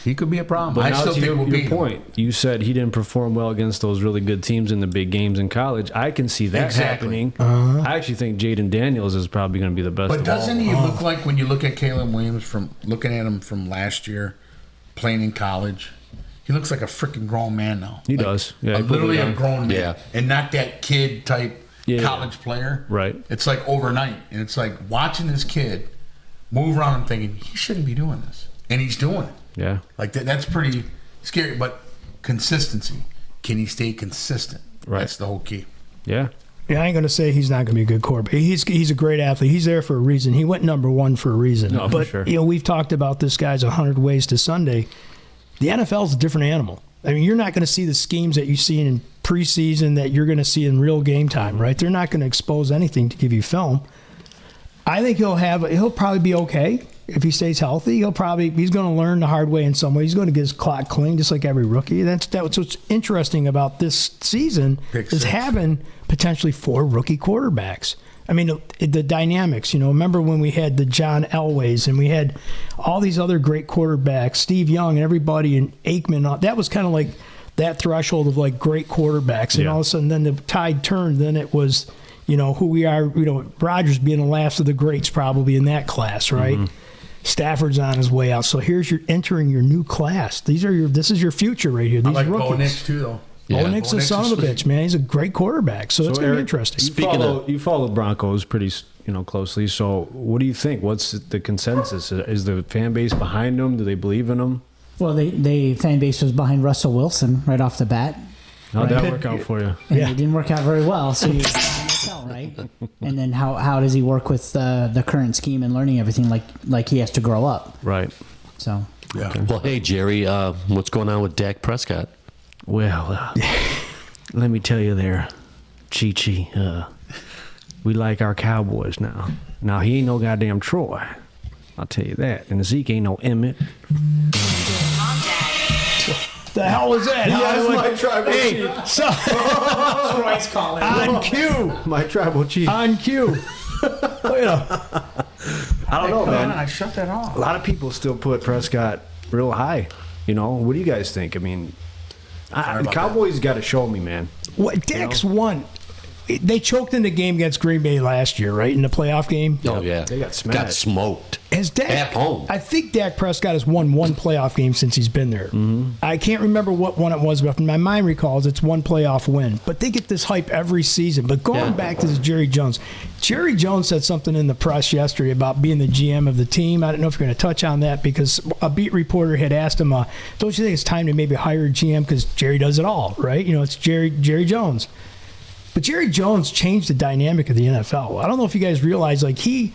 He could be a problem. But I now still to think we'll beat your point, you said he didn't perform well against those really good teams in the big games in college. I can see that happening. I actually think Jaden Daniels is probably going to be the best. But of doesn't all. he look like when you look at Caleb Williams from looking at him from last year, playing in college? He looks like a freaking grown man now. He does. Yeah, literally a grown man. Yeah. And not that kid type college player. Right. It's like overnight. And it's like watching this kid move around and thinking, he shouldn't be doing this. And he's doing it. Yeah. Like that's pretty scary. But consistency. Can he stay consistent? Right. That's the whole key. Yeah. I ain't going to say he's not going to be a good quarterback. He's a great athlete. He's there for a reason. He went number one for a reason. No, but, for sure. we've talked about this guy's 100 Ways to Sunday. The NFL is a different animal. I mean, you're not going to see the schemes that you see in preseason that you're going to see in real game time, right? They're not going to expose anything to give you film. I think he'll probably be okay if he stays healthy. He's going to learn the hard way in some way. He's going to get his clock clean just like every rookie. That's what's interesting about this season is having potentially 4 rookie quarterbacks. I mean, the dynamics, remember when we had the John Elways and we had all these other great quarterbacks, Steve Young and everybody and Aikman. That was kind of like that threshold of like great quarterbacks. And all of a sudden then the tide turned. Then it was, who we are, Rodgers being the last of the greats probably in that class, right? Mm-hmm. Stafford's on his way out. So here's entering your new class. This is your future right here. These I like rookies. Bo Nix too, though. Bo Nix is a son of a bitch, man. He's a great quarterback. So it's going to be interesting. You follow the Broncos pretty closely. So what do you think? What's the consensus? Is the fan base behind them? Do they believe in them? Well, the fan base was behind Russell Wilson right off the bat. How'd that work out for you? And it didn't work out very well, so you can't tell, right? And then how does he work with the current scheme and learning everything like he has to grow up? Right. So. Yeah. Okay. Well, hey, Jerry, what's going on with Dak Prescott? Well, let me tell you there, Chi-Chi, we like our Cowboys now. Now, he ain't no goddamn Troy. I'll tell you that. And Zeke ain't no Emmett. The hell was that? That's my tribal chief. Troy's calling. On cue. My tribal chief. On cue. I don't know, man. I shut that off. A lot of people still put Prescott real high. What do you guys think? I mean, the Cowboys got to show me, man. What Dak's won. They choked in the game against Green Bay last year, right? In the playoff game. Oh, yeah. They got smashed. Got smoked. Has Dak, at home. I think Dak Prescott has won one playoff game since he's been there. Mm-hmm. I can't remember what one it was, but my mind recalls it's one playoff win. But they get this hype every season. But going back to this Jerry Jones said something in the press yesterday about being the GM of the team. I don't know if you're going to touch on that because a beat reporter had asked him, don't you think it's time to maybe hire a GM because Jerry does it all, right? It's Jerry Jones. But Jerry Jones changed the dynamic of the NFL. I don't know if you guys realize, he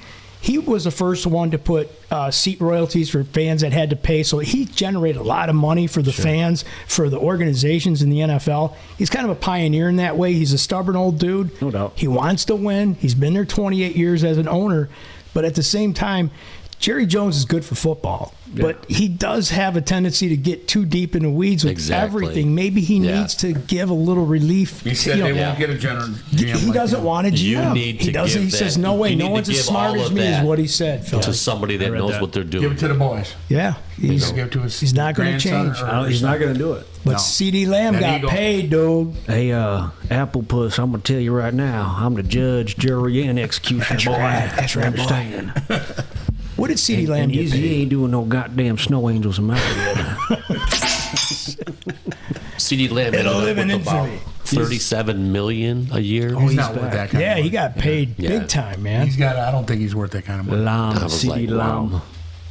was the first one to put seat royalties for fans that had to pay. So he generated a lot of money for the fans, for the organizations in the NFL. He's kind of a pioneer in that way. He's a stubborn old dude. No doubt. He wants to win. He's been there 28 years as an owner. But at the same time, Jerry Jones is good for football. Yeah. But he does have a tendency to get too deep in the weeds with everything. Maybe he needs to give a little relief. He said they won't get a general GM. He doesn't want a GM. You need to give He says, no way, no one's as smart as me is what he said, Phil. To somebody that knows what they're doing. Give it to the boys. Yeah. He's not going to change. He's not going to do it. But CeeDee Lamb got paid, dude. Hey, Apple Puss, I'm going to tell you right now, I'm the judge, jury, and executioner. That's right. Understand? What did CeeDee Lamb get paid? He ain't doing no goddamn snow angels in my head. CeeDee Lamb ended up with about $37 million a year. Oh, he's not worth that kind of money. He got paid big time, man. I don't think he's worth that kind of money. CeeDee Lamb.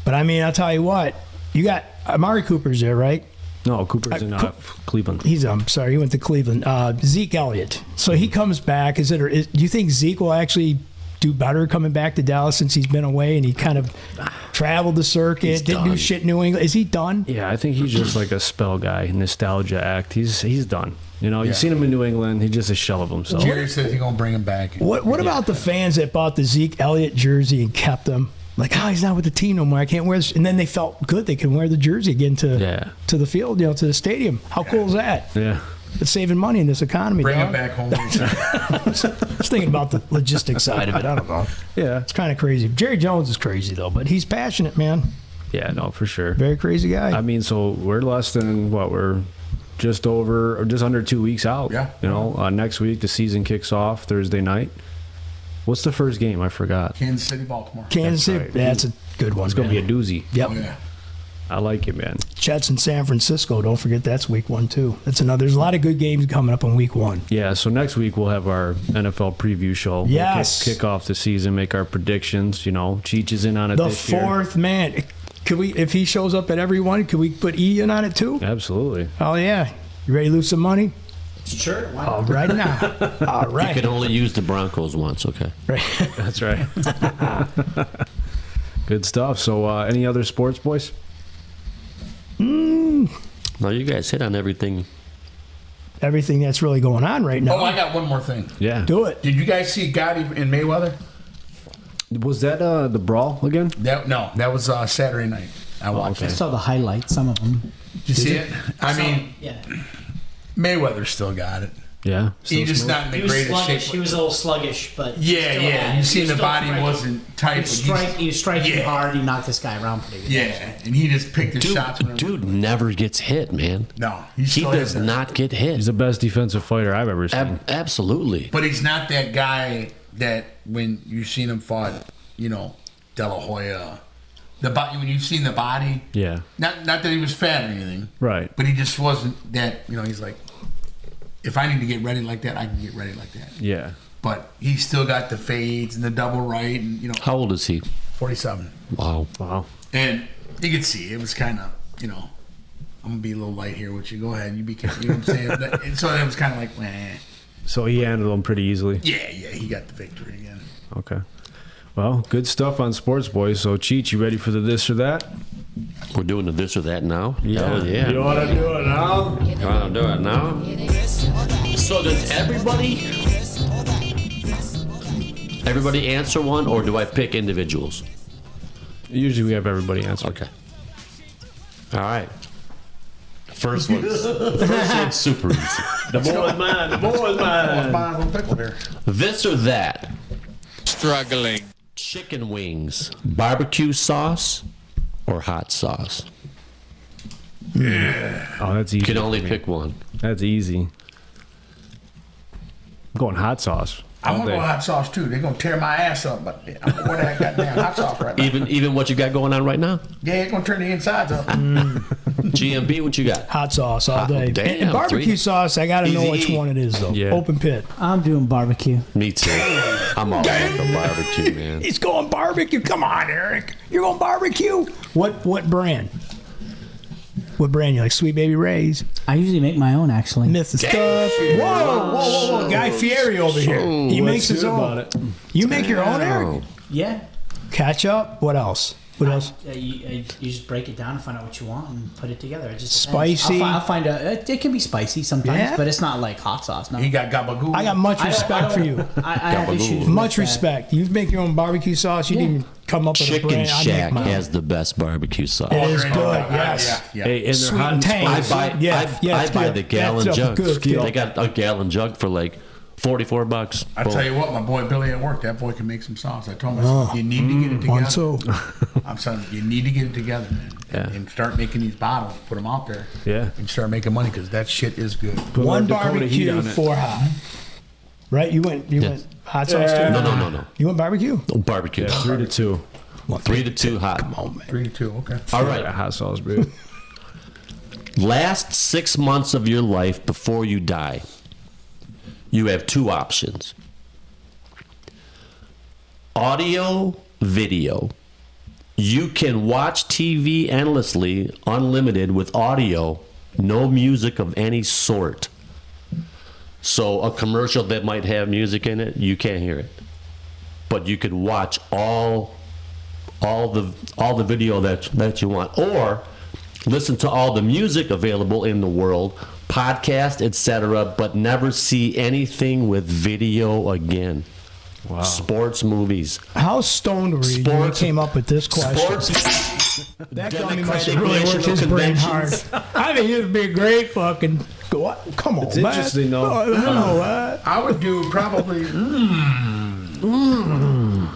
But I mean, I'll tell you what, you got Amari Cooper's there, right? No, Cooper's in Cleveland. I'm sorry, he went to Cleveland. Zeke Elliott. So he comes back. Do you think Zeke will actually do better coming back to Dallas since he's been away and he kind of traveled the circuit, didn't do shit in New England? Is he done? Yeah, I think he's just like a spell guy, nostalgia act. He's done. You've seen him in New England. He's just a shell of himself. Jerry says he's going to bring him back. What about the fans that bought the Zeke Elliott jersey and kept him? Like, he's not with the team no more. I can't wear this. And then they felt good. They can wear the jersey again to the field, to the stadium. How cool is that? Yeah. It's saving money in this economy. Bring him back home. I was thinking about the logistics side of it. I don't know. Yeah. It's kind of crazy. Jerry Jones is crazy, though, but he's passionate, man. Yeah, no, for sure. Very crazy guy. I mean, so we're less than, we're just under 2 weeks out. Yeah. Next week, the season kicks off Thursday night. What's the first game? I forgot. Kansas City, Baltimore. Kansas City. Right. That's a good one. It's going to be a doozy. Yep. Oh, yeah. I like it, man. Jets in San Francisco. Don't forget that's week 1 too. There's a lot of good games coming up in week 1. Yeah. So next week we'll have our NFL preview show. Yes. We'll kick off the season, make our predictions. Cheech is in on it. The this year. fourth man. Could we, if he shows up at every one, could we put E in on it too? Absolutely. Oh yeah. You ready to lose some money? Sure. Why All not? right now. All You right. can only use the Broncos once, okay? That's right. Good stuff. So, any other sports, boys? No, you guys hit on everything. Everything that's really going on right now. Oh, I got one more thing. Yeah. Do it. Did you guys see Gotti and Mayweather? Was that the brawl again? That was Saturday night. I watched I it. saw the highlights, some of them. Did you see it? I mean, Yeah. Mayweather still got it. Yeah. He's just not in the He was greatest sluggish. shape. He was a little sluggish, but Yeah, still yeah. had it. You He see was the still body striking. wasn't tight. He was striking Yeah. hard. He knocked this guy around pretty good. Yeah, and he just picked his shots. Dude never gets hit, man. No, He still does has that. not get hit. He's the best defensive fighter I've ever seen. Absolutely. But he's not that guy that when you've seen him fought, De La Hoya, when you've seen the body. Yeah. Not that he was fat or anything. Right. But he just wasn't that. He's like, if I need to get ready like that, I can get ready like that. Yeah. But he's still got the fades and the double right, and How old is he? 47. Wow. And you could see it was kind of, I'm gonna be a little light here with you. Go ahead, you be careful. You know what I'm saying? And so it was kind of like, meh. So he handled him pretty easily. Yeah, he got the victory again. Okay. Well, good stuff on sports, boys. So, Cheech, you ready for the this or that? We're doing the this or that now? Yeah. Hell yeah. You want to do it now? You want to do it now? So does everybody answer one, or do I pick individuals? Usually we have everybody answer. Okay. All right. First one's super easy. The boy's mine. The boy's mine. This or that? Struggling. Chicken wings, barbecue sauce, or hot sauce? Yeah. Oh, that's easy. You can only for me. pick one. That's easy. I'm going hot sauce. I'm all gonna day. go hot sauce too. They're gonna tear my ass up, but I'm gonna go that goddamn hot sauce right now. Even what you got going on right now? Yeah, it's gonna turn the insides up. GMB, what you got? Hot sauce all day. Damn, and barbecue three. sauce, I got to know Easy which E. one it is, though. Yeah. Open pit. I'm doing barbecue. Me too. I'm all about the barbecue, man. He's going barbecue. Come on, Eric. You're going barbecue. What brand? What brand? You like Sweet Baby Ray's? I usually make my own, actually. Myth of stuff. Whoa. Guy Fieri over here. He makes his own. You make your own, Eric? Yeah. Ketchup. What else? What else? You just break it down and find out what you want and put it together. It just Spicy? I'll find it can be spicy sometimes, Yeah? but it's not like hot sauce. No. He got gabagool. I got much I don't- respect for you. I have issues with Much that. respect. You make your own barbecue sauce. You didn't even come up with a Chicken brand. I make Shack mine. has the best barbecue sauce. It is Right. good. Yeah, Yes. yeah. Hey, and they're Sweet hot and and tangy. spicy. I buy good. the gallon That's jug. good. They got a gallon jug for like $44. I tell you what, my boy Billy at work, that boy can make some sauce. I told him, Oh. I said, you need to get it together. One so. I'm saying, you need to get it together, man. Yeah. And start making these bottles, put them out there. Yeah. And start making money because that shit is good. Put One Dakota heat barbecue, on it. 4 hot. Right? You went hot sauce too? No. You went barbecue? Oh, barbecue. Yeah, 3-2. 3-2 hot. Come on, man. 3-2, okay. All Yeah, right. hot sauce, bro. Last 6 months of your life before you die, you have two options: audio, video. You can watch TV endlessly, unlimited with audio, no music of any sort. So a commercial that might have music in it, you can't hear it, but you could watch all the video that you want, or listen to all the music available in the world, podcast, etc., but never see anything with video again. Wow. Sports, movies. How stoned were you when you Sports- came up with this question? Sports. That dummy must Democratic have really worked his National brain hard. Conventions. I think it'd be a great fucking. Come on, It's man. interesting, though. I don't know, man. I would do probably. All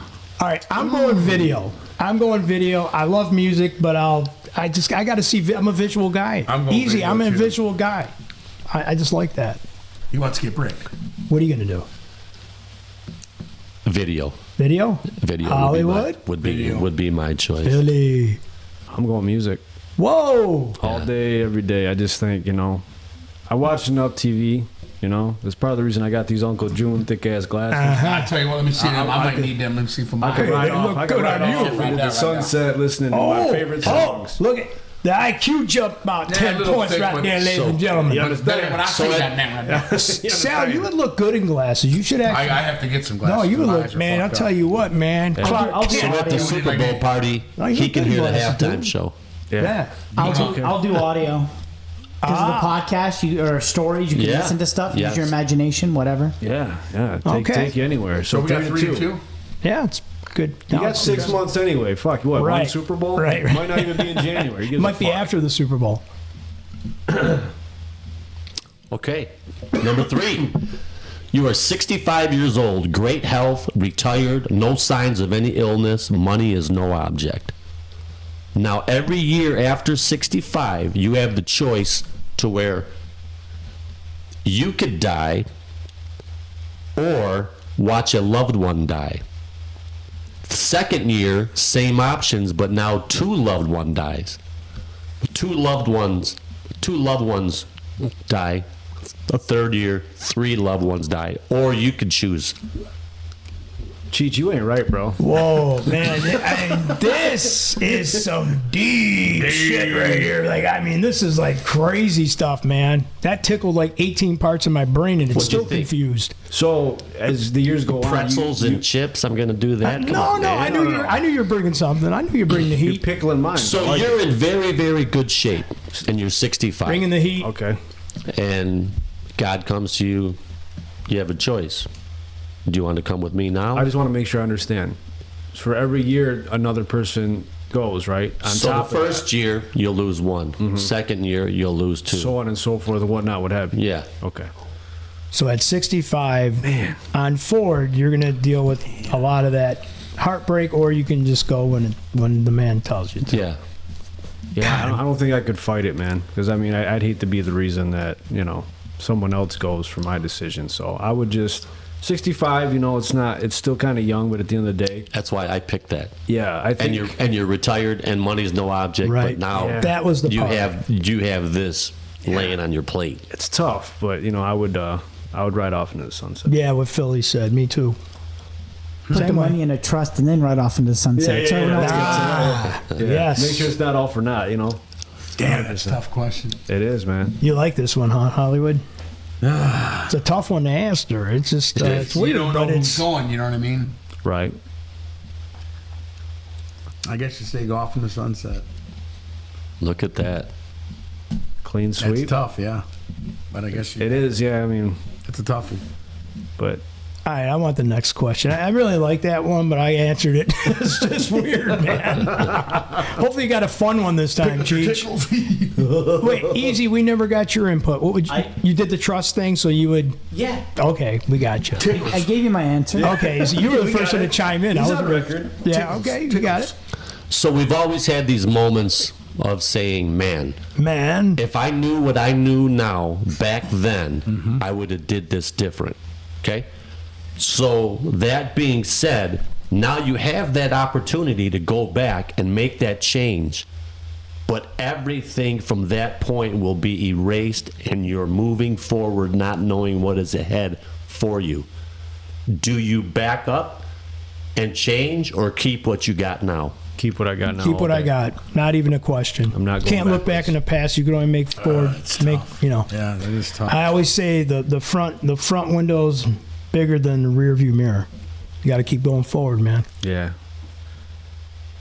right, I'm going video. I love music, but I got to see. I'm a visual guy. I'm going Easy. video, I'm a too. visual guy. I just like that. He wants to get brick. What are you gonna do? Video. Video? Hollywood? would be my choice. Fillie. I'm going music. Whoa. All day, every day. I just think, I watch enough TV, That's part of the reason I got these Uncle June thick-ass glasses. I tell you what, let me see them. I might need them. Let me see for my. I can ride they off. look I can good ride on you. off into the sunset listening to my favorite songs. Look at The IQ jumped about 10 little points thick, right but there, ladies and gentlemen. But it's better when I see that name right now. Sal, you would look good in glasses. You should actually. I have to get some glasses. No, you would My look, eyes are man. I'll fucked tell up. you what, man. Clark I'll do So at the audio. Super Bowl party, No, you he can do hear the glasses, halftime dude. show. Yeah. I'll do audio. Because of the podcast or stories, you can Yeah. listen to stuff, Yes. use your imagination, whatever. Yeah. Okay. Take you anywhere. So we got 3 to 2. Yeah, it's good. You got 6 months anyway. Fuck, what? Right. One Super Bowl? Right. Might not even be in January. Who gives Might a be fuck? after the Super Bowl. Okay. Number 3. You are 65 years old, great health, retired, no signs of any illness, money is no object. Now, every year after 65, you have the choice to where you could die or watch a loved one die. Second year, same options, but now 2 loved one dies. 2 loved ones die. A third year, 3 loved ones die. Or you could choose. Cheech, you ain't right, bro. Whoa, man. This is some deep shit right here. Like, I mean, this is like crazy stuff, man. That tickled like 18 parts of my brain and it's What'd you still think? confused. So as the years go Pretzels on, and chips, I'm going to do that. Come No, on, no, man. I knew you were bringing something. I knew you were bringing the you're heat. pickling mine. So I like you're it. in very, very good shape, and you're 65. Bringing the heat. Okay. And God comes to you, you have a choice. Do you want to come with me now? I just want to make sure I understand. For every year, another person goes, right? On So the top of first year, you'll lose 1. Second year, you'll lose 2. that, so on and so forth, and whatnot, what have you. Yeah. Okay. So at 65, on Ford, you're going to deal with a lot of that heartbreak, or you can just go when the man tells you to. Yeah. Yeah, I don't think I could fight it, man. Because, I mean, I'd hate to be the reason that, someone else goes for my decision. So I would just... 65, it's still kind of young, but at the end of the day, That's why I picked that. yeah, I think And you're retired, and money's no object. Right. But now Yeah. That was the you part. have this laying on your plate. it's tough. But I would ride off into the sunset. Yeah, what Philly said. Me too. Put the Same way. money in a trust and then right off into the sunset. So everyone else gets it. Yeah. Yes. Make sure it's not all for naught. Damn, that's a tough question. It is, man. You like this one, huh, Hollywood? It's a tough one to answer. It's just it's weird, You don't know but who's it's going, you know what I mean? Right. I guess you say go off in the sunset. Look at that. Clean That's sweep. tough, yeah. But I guess It is, yeah. I mean, it's a toughie. but all right. I want the next question. I really like that one, but I answered it. It's just weird, man. Hopefully, you got a fun one this time, Cheech. Wait, easy. We never got your input. What would you did the trust thing, so you would? Yeah. Okay, we got you. I gave you my answer. Okay, so you were the first one to chime in. he's I was on record. Yeah. Okay, you got it. So we've always had these moments of saying, man, Man. if I knew what I knew now back then, I would have did this different. Okay? So that being said, now you have that opportunity to go back and make that change. But everything from that point will be erased and you're moving forward not knowing what is ahead for you. Do you back up and change or keep what you got now? keep what I got now. Keep what all I day. got. Not even a question. I'm not going Can't look back backwards. in the past. You can only make forward. Make Yeah, that is tough. I always say the front window's bigger than the rear view mirror. You got to keep going forward, man. Yeah.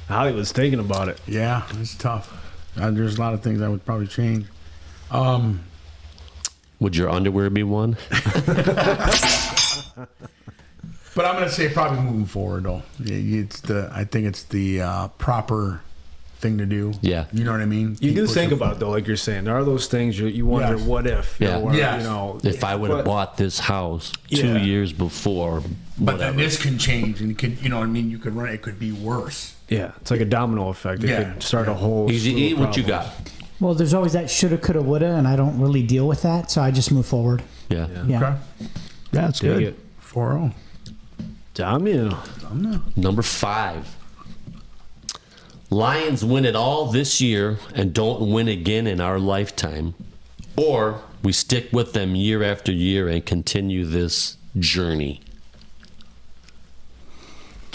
Hollywood's thinking about it. Yeah, it's tough. There's a lot of things I would probably change. Would your underwear be one? But I'm going to say probably moving forward, though. I think it's the proper thing to do. Yeah. You know what I mean? You Keep do pushing think about it, though, like you're saying. There are those things you wonder, Yes. what if? Yeah. Or, Yes. If I would have But- bought this house 2 Yeah. years before, But whatever. then this can change, and it could, you know what I mean? You could run it could be worse. Yeah, it's like a domino effect. It Yeah, could start yeah. a whole. Easy slew E, of what you problems. got? Well, there's always that shoulda, coulda, woulda, and I don't really deal with that, so I just move forward. Yeah. Yeah. Okay. That's Dig good. it. 4-0. Domino. Number 5. Lions win it all this year and don't win again in our lifetime. Or we stick with them year after year and continue this journey.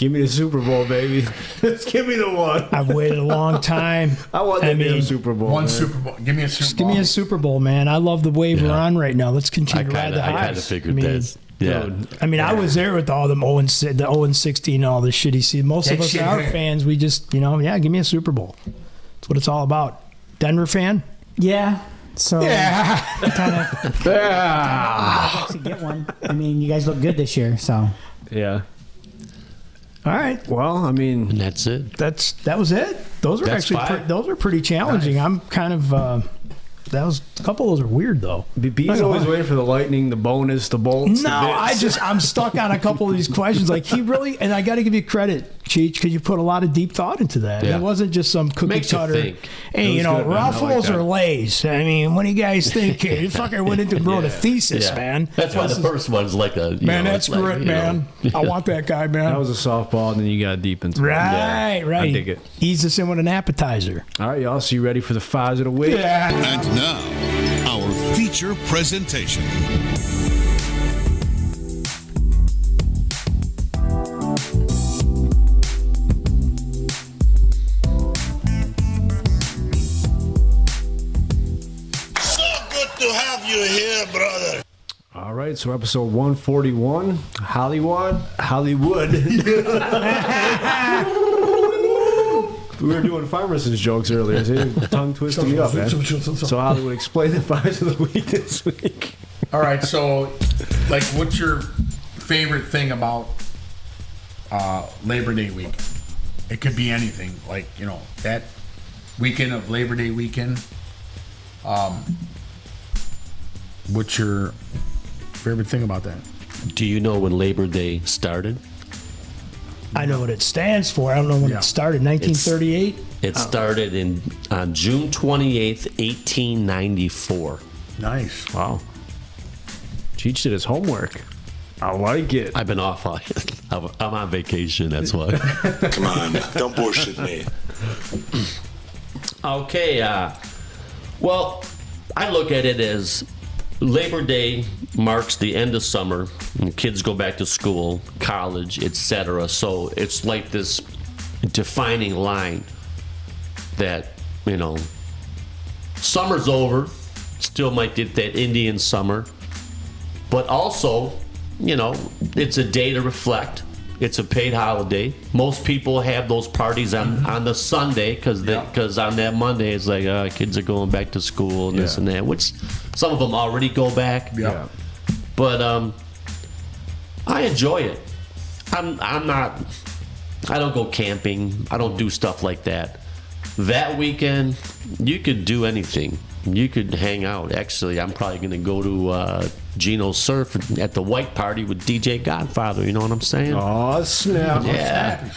Give me the Super Bowl, baby. Just give me the one. I've waited a long time. I want that damn Super Bowl. One man. Super Bowl. Give me a Super Just Bowl. give me a Super Bowl, man. I love the wave we're on right now. Let's continue to ride the highs. I kind of figured that. Yeah. I mean, I was there with all them 0-16 and all the shit you see. Most of us are fans. We just, give me a Super Bowl. That's what it's all about. Denver fan? Yeah. So kind of actually get one. I mean, you guys look good this year, so Yeah. All right. Well, I mean, And that's it. That was it. Those are That's actually five. those are pretty challenging. Nice. I'm kind of that was a couple of those are weird though. B's always waiting for the lightning, the bonus, the bolts. No, the bits. I'm stuck on a couple of these questions. Like he really, and I got to give you credit, Cheech, because you put a lot of deep thought into that. Yeah. It wasn't just some cookie Makes you cutter. think. Hey, It was good, man. I like Ruffles that. or Lays? I mean, what do you guys think? You fucker went into wrote a thesis, Yeah. man. That's why the first one's like a. Man, that's great, man. I want that guy, man. That was a softball, and then you got deep into it. right. I dig it. Ease us in with an appetizer. All right, y'all. So you ready for the fives of the week? And now, our feature presentation. So good to have you here, brother. All right, so episode 141, Hollywood. We were doing pharmacist jokes earlier. See, tongue twisting me up, man. So Hollywood, explain the fives of the week this week. All right, so, like, what's your favorite thing about Labor Day week? It could be anything. Like, that weekend of Labor Day weekend. What's your favorite thing about that? Do you know when Labor Day started? I know what it stands for. I don't know when it started. 1938. It started on June 28th, 1894. Nice. Wow. Cheech did his homework. I like it. I've been off. I'm on vacation. That's why. Come on, don't bullshit me. Okay. Well, I look at it as Labor Day marks the end of summer, and kids go back to school, college, etc. So it's like this defining line that, summer's over, still might get that Indian summer, but also, it's a day to reflect. It's a paid holiday. Most people have those parties on the Sunday because on that Monday it's like kids are going back to school and this and that, which some of them already go back. Yeah. But I enjoy it. I don't go camping. I don't do stuff like that. That weekend, you could do anything. You could hang out. Actually, I'm probably going to go to Gino's Surf at the white party with DJ Godfather. You know what I'm saying? Oh, snap. Yeah.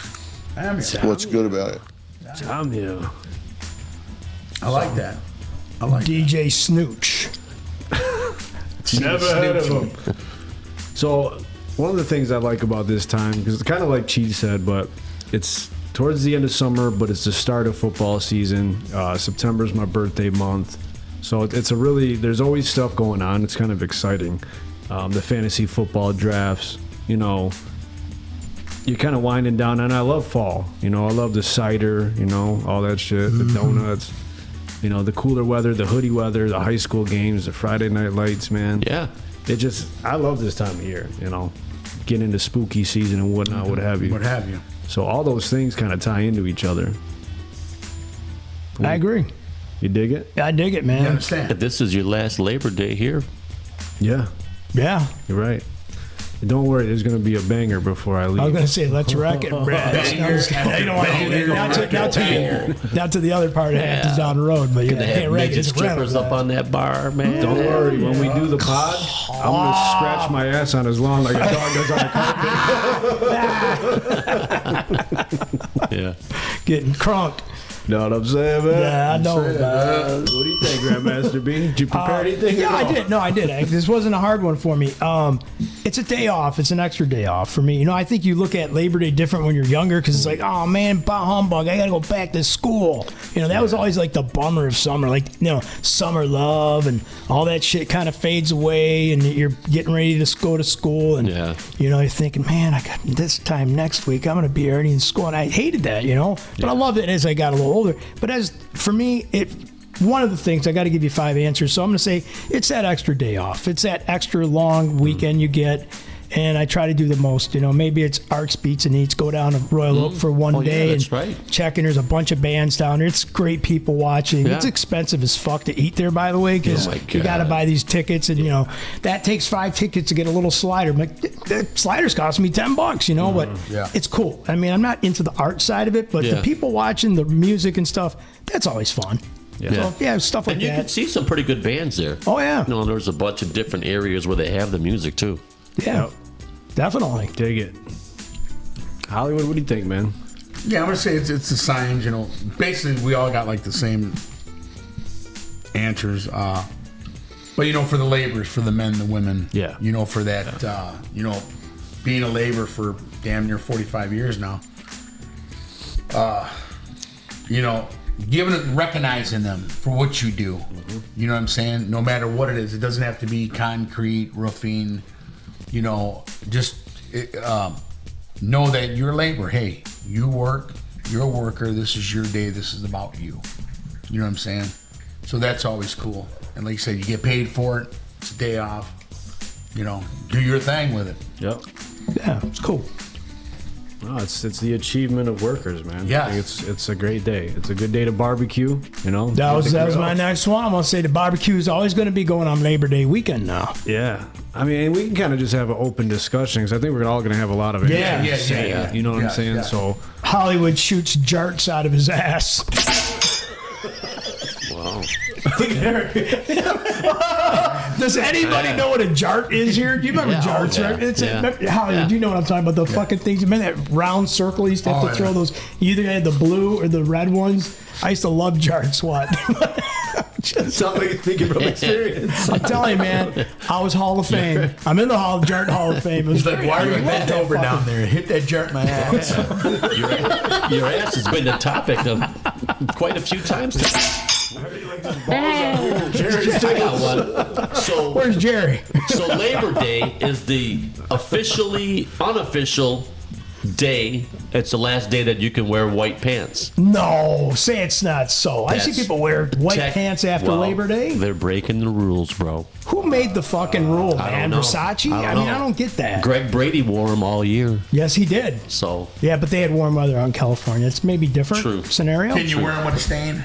What's good about it? I'm here. I like that. I like DJ Snooch. Never heard of him. So, one of the things I like about this time, because it's kind of like Cheech said, but it's towards the end of summer, but it's the start of football season. September's my birthday month. So it's there's always stuff going on. It's kind of exciting. The fantasy football drafts, you're kind of winding down. And I love fall. I love the cider, all that shit, the donuts, the cooler weather, the hoodie weather, the high school games, the Friday night lights, man. Yeah. I love this time of year, getting into spooky season and whatnot, what have you. What have you. So all those things kind of tie into each other. I agree. You dig it? I dig it, You man. understand? If this is your last Labor Day here, Yeah, Yeah. you're right. And don't worry, there's going to be a banger before I leave. I was gonna say, let's wreck it, Brad. You don't want to do that. Not to the other part of half down the road, but gonna have midget strippers up on that bar, man. Don't worry, when we do the pod, I'm going to scratch my ass on his lawn like a dog does on a carpet. Yeah. Getting crunked. Know what I'm saying, man? Yeah, I know. What do you think, Grandmaster B? Did you prepare anything? Yeah, I did. No, I did. This wasn't a hard one for me. It's a day off. It's an extra day off for me. I think you look at Labor Day different when you're younger because it's like, oh man, bah humbug, I got to go back to school. That was always like the bummer of summer, like summer love and all that shit kind of fades away, and you're getting ready to go to school, and you're thinking, man, I got this time next week, I'm going to be already in school, and I hated that, But I loved it as I got a little older. But as for me, one of the things, I got to give you 5 answers. So I'm going to say it's that extra day off. It's that extra long weekend you get. And I try to do the most. Maybe it's Arts Beats and Eats. Go down to Royal Oak for one day and check in. There's a bunch of bands down there. It's great people watching. It's expensive as fuck to eat there, by the way, because you got to buy these tickets. And, that takes 5 tickets to get a little slider. The sliders cost me $10, but it's cool. I mean, I'm not into the art side of it, but the people watching the music and stuff, that's always fun. So, stuff like that. And you can see some pretty good bands there. Oh, yeah. There's a bunch of different areas where they have the music, too. Yeah, definitely. Dig it. Hollywood, what do you think, man? Yeah, I'm going to say it's the signs, Basically, we all got, like, the same answers. But, for the laborers, for the men, the women. Yeah. For that, being a laborer for damn near 45 years now. Recognizing them for what you do. You know what I'm saying? No matter what it is. It doesn't have to be concrete, roofing. Just know that you're labor. Hey, you work. You're a worker. This is your day. This is about you. You know what I'm saying? So that's always cool. And like you said, you get paid for it. It's a day off. Do your thing with it. Yep. Yeah, it's cool. No, it's the achievement of workers, man. Yeah, it's a great day. It's a good day to barbecue. That was my next one. I'm gonna say the barbecue is always going to be going on Labor Day weekend now. Yeah, I mean, we can kind of just have an open discussion because I think we're all going to have a lot of it. Yeah. You know what I'm saying? Yeah. So Hollywood shoots jarts out of his ass. Wow. Does anybody know what a jart is here? Do you remember jarts, right? Hollywood, do you know what I'm talking about? The fucking things. You remember that round circle? You used to have to throw those. You either had the blue or the red ones. I used to love jarts. What? Sounds like a thinking from experience. I'm telling you, man, I was Hall of Fame. I'm in the Jart Hall of Fame. It's like, why are you bent over down there? Hit that jart in my ass. Your ass has been the topic of quite a few times. Jerry's I got one. So where's Jerry? So Labor Day is the officially unofficial day. It's the last day that you can wear white pants. No, say it's not so. I see people wear white pants after Labor Day. They're breaking the rules, bro. Who made the fucking rule, man? Versace? I don't get that. Greg Brady wore them all year. Yes, he did. So yeah, but they had warm weather out in California. It's maybe different scenario. Can you wear them with a stain?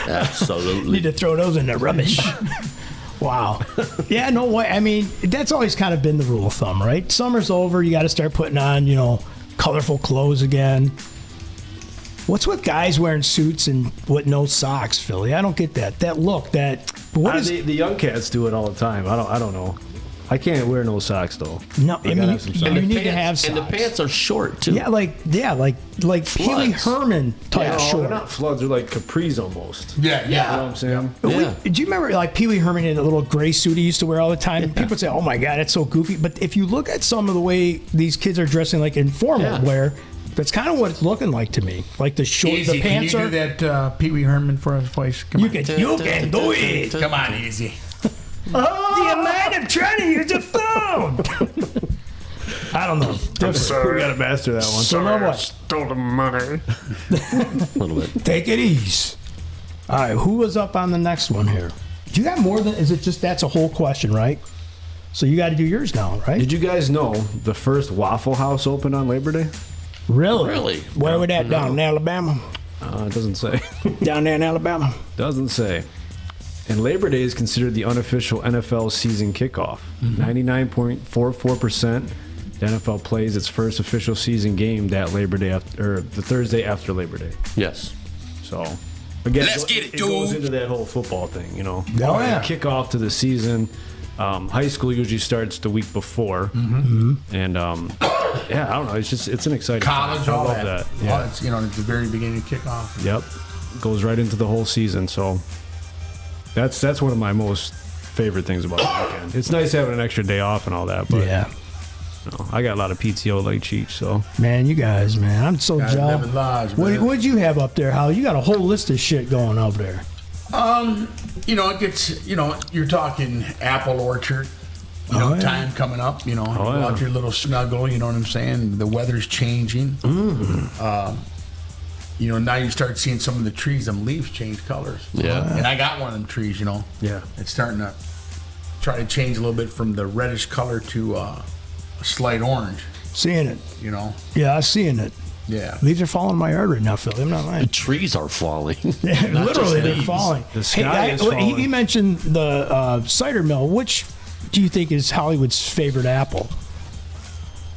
Absolutely. Need to throw those in the rubbish. Wow. Yeah, no way. I mean, that's always kind of been the rule of thumb, right? Summer's over. You got to start putting on, colorful clothes again. What's with guys wearing suits and with no socks, Fillie? I don't get that. That look. The young cats do it all the time. I don't know. I can't wear no socks though. No, I mean you need to have socks. And the pants are short too. Yeah, like Pee-wee Herman type short. They're not floods. They're like capris almost. Yeah. You know what I'm saying? Yeah. Do you remember like Pee-wee Herman had a little gray suit he used to wear all the time? Yeah. People would say, "Oh my God, it's so goofy." But if you look at some of the way these kids are dressing, like in formal wear, that's kind of what it's looking like to me. Like the short, the pants Can you do that Pee-wee Herman for us, please? You can do it. Come on, easy. The amount of trying to use a phone. I don't know. I'm sorry. We got to master that one. So know what? Stole the money. A little bit. Take it easy. All right, who was up on the next one here? Do you got more than? Is it just that's a whole question, right? So you got to do yours now, right? Did you guys know the first Waffle House opened on Labor Day? Really? Where was that? Down in Alabama? It doesn't say. Down there in Alabama? Doesn't say. And Labor Day is considered the unofficial NFL season kickoff. 99.44%. The NFL plays its first official season game that Labor Day or the Thursday after Labor Day. Yes. So again, Let's get it, it goes dude. into that whole football thing, Oh, yeah. Kickoff to the season. High school usually starts the week before, and Yeah, I don't know. It's an exciting College, time. I all love that. Yeah. It's, at the very beginning kickoff. Yep. Goes right into the whole season. So that's one of my most favorite things about the weekend. It's nice having an extra day off and all that, but Yeah. I got a lot of PTO like Cheech, so Man, you guys, man, I'm so Guys jealous. living large, What, man. what'd you have up there, Hal? You got a whole list of shit going up there. It gets, you're talking apple orchard, yeah. time coming up, you go yeah. out your little snuggle, you know what I'm saying? The weather's changing. Now you start seeing some of the trees, them leaves change colors. Yeah. And I got one of them trees, yeah. It's starting to try to change a little bit from the reddish color to a slight orange, Seeing it. Yeah. I'm seeing it. Leaves are falling in my yard right now, Philly. I'm not The lying. trees are falling. Yeah, Not literally, just they're leaves. falling. The sky is He falling. mentioned the cider mill. Which do you think is Hollywood's favorite apple?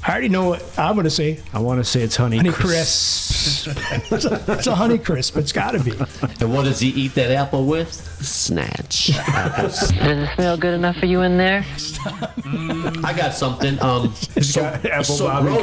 I already know what I'm going to say. I want to say it's Honey Crisp. It's a Honey Crisp. It's got to be. And what does he eat that apple with? Snatch. Apples. Does it smell good enough for you in there? I got something. apple bobbing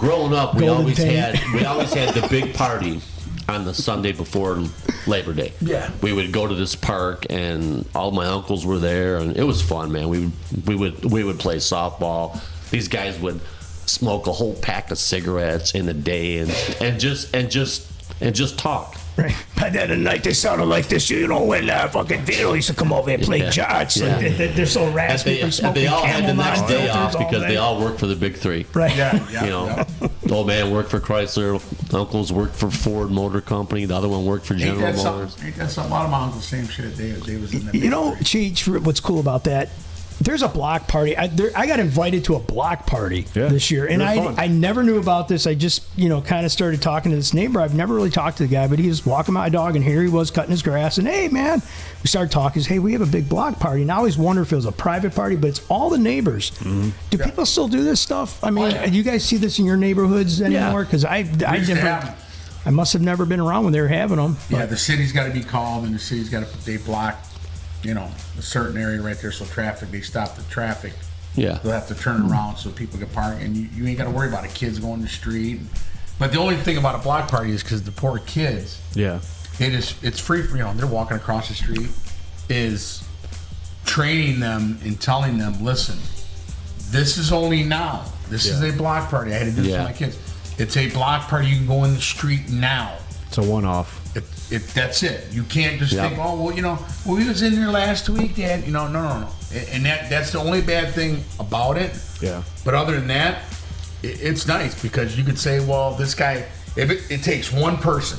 Growing up, we Golden always tank. had the big party on the Sunday before Labor Day. Yeah. We would go to this park, and all my uncles were there, and it was fun, man. We would play softball. These guys would smoke a whole pack of cigarettes in a day, and just talk. Right. By the end of the night, they sounded like this. When fucking Vito used to come over and play charts. Yeah. Like, they're so And raspy. they all had the next day off because day. they all worked for the big three. Right. Yeah. Old man worked for Chrysler, uncles worked for Ford Motor Company, the other one worked for General Motors. Ain't that something? A lot of my uncles, same shit. They was in the Cheech, what's cool about that? There's a block party. I got invited to a block party this year, and I never knew about this. I just kind of started talking to this neighbor. I've never really talked to the guy, but he was walking my dog, and here he was cutting his grass. And hey, man, we started talking. Hey, we have a big block party. Now I always wonder if it was a private party, but it's all the neighbors. Mm-hmm. Do people still do this stuff? I mean, do you guys see this in your neighborhoods anymore? Because I must have never been around when they were having them. Yeah, the city's got to be called, and the city's got to they block, a certain area right there, so they stop the traffic. Yeah. They'll have to turn around so people can park, and you ain't got to worry about it. Kids going to the street. But the only thing about a block party is because the poor kids. Yeah. It's free for they're walking across the street, is training them and telling them, listen, this is only now. This is a block party. I had to do this for my kids. It's a block party. You can go in the street now. It's a one-off. That's it. You can't just think, we was in there last week, Dad. No. And that's the only bad thing about it. Yeah. But other than that, it's nice because you could say, well, this guy, if it takes one person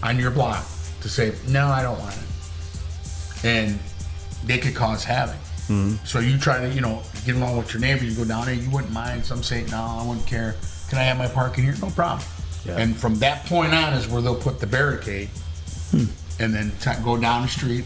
on your block to say, no, I don't want it. And they could cause havoc. Mm-hmm. So you try to, get along with your neighbor. You go down there, you wouldn't mind. Some say, no, I wouldn't care. Can I have my parking here? No problem. Yeah. And from that point on is where they'll put the barricade and then go down the street.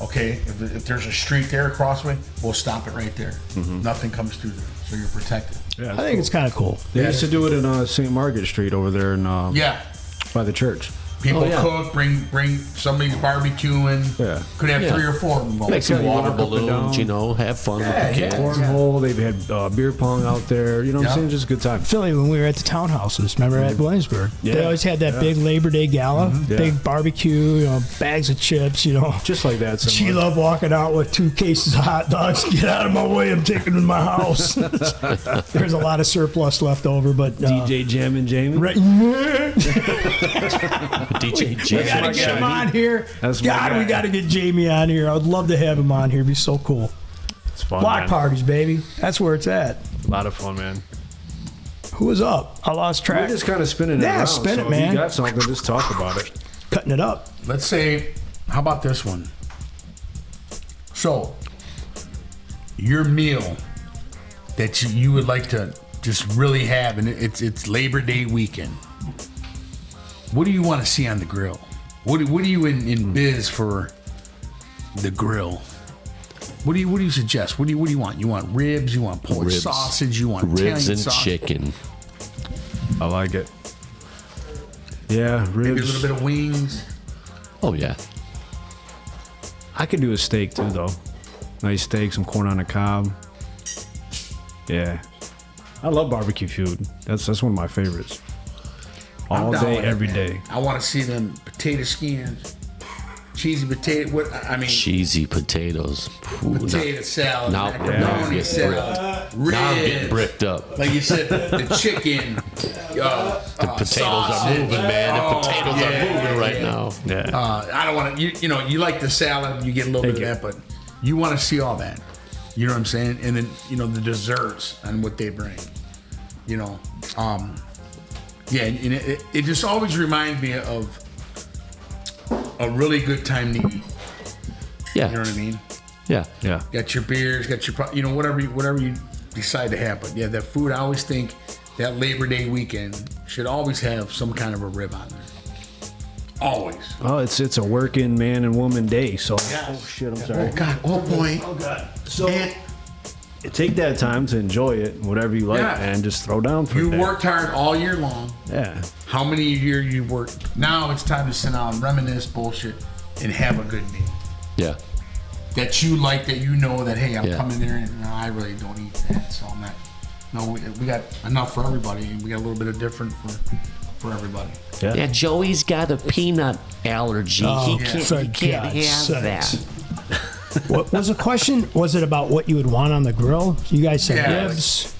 Okay, if there's a street there, a crossway, we'll stop it right there. Mm-hmm. Nothing comes through there, so you're protected. Yeah, I think it's kind of cool. They used to do it in St. Margaret Street over there in by the church. People cook, bring somebody's barbecuing. Yeah. Could have 3 or 4 of them going. Make some Yeah, water walk up and balloons, down. have fun with the kids. Cornhole. They've had beer pong out there. You know what I'm saying? Just a good time. Philly, when we were at the townhouses, remember at Williamsburg? Yeah. They always had that big Labor Day gala, Yeah. big barbecue, bags of chips, Just like that. She somewhere. loved walking out with 2 cases of hot dogs. Get out of my way, I'm taking them to my house. There's a lot of surplus left over, but... DJ Jam and Jamie. Right. DJ We Jam. gotta get him on here. That's my God, guy. we gotta get Jamie on here. I would love to have him on here. It'd be so cool. It's fun, Block man. parties, baby. That's where it's at. A lot of fun, man. Who was up? I lost track. We're just kind of spinning it Yeah, around. spin it, so man. If you got something, just talk about it. Cutting it up. Let's say, how about this one? So, your meal that you would like to just really have, and it's Labor Day weekend. What do you want to see on the grill? What are you in biz for the grill? What do you suggest? What do you want? You want ribs? You want pork sausage? You want ribs Italian and sausage? chicken. I like it. Yeah, ribs. Maybe a little bit of wings. Oh yeah. I could do a steak too, though. Nice steak, some corn on the cob. Yeah. I love barbecue food. That's one of my favorites. I'm All down day, with it, every man. day. I want to see them potato skins, cheesy potato. What I mean, Cheesy potatoes. Ooh, potato salad, now macaroni salad, ribs. Now I'm getting bricked up. Like you said, the chicken. The potatoes are moving, man. The potatoes are moving right now. Yeah. I don't want to. You like the salad, you get a little bit of that, but you want to see all that. You know what I'm saying? And then the desserts and what they bring. Yeah, and it just always reminds me of a really good time to eat. Yeah. You know what I mean? Yeah. Yeah. Got your beers, got your whatever you decide to have. But yeah, that food, I always think that Labor Day weekend should always have some kind of a rib on there. Always. Oh, it's a working man and woman day. So oh shit, I'm sorry. Oh God. Oh boy. Oh God. So take that time to enjoy it, whatever you like, and just throw down for You a day. worked hard all year long. Yeah. How many years you worked? Now it's time to sit down, reminisce, bullshit, and have a good meal. Yeah. That you like, that that, hey, I'm coming there and no, I really don't eat that, so I'm not. No, we got enough for everybody, and we got a little bit of different for everybody. Yeah, Joey's got a peanut allergy. He can't have that. What was the question? Was it about what you would want on the grill? You guys said ribs.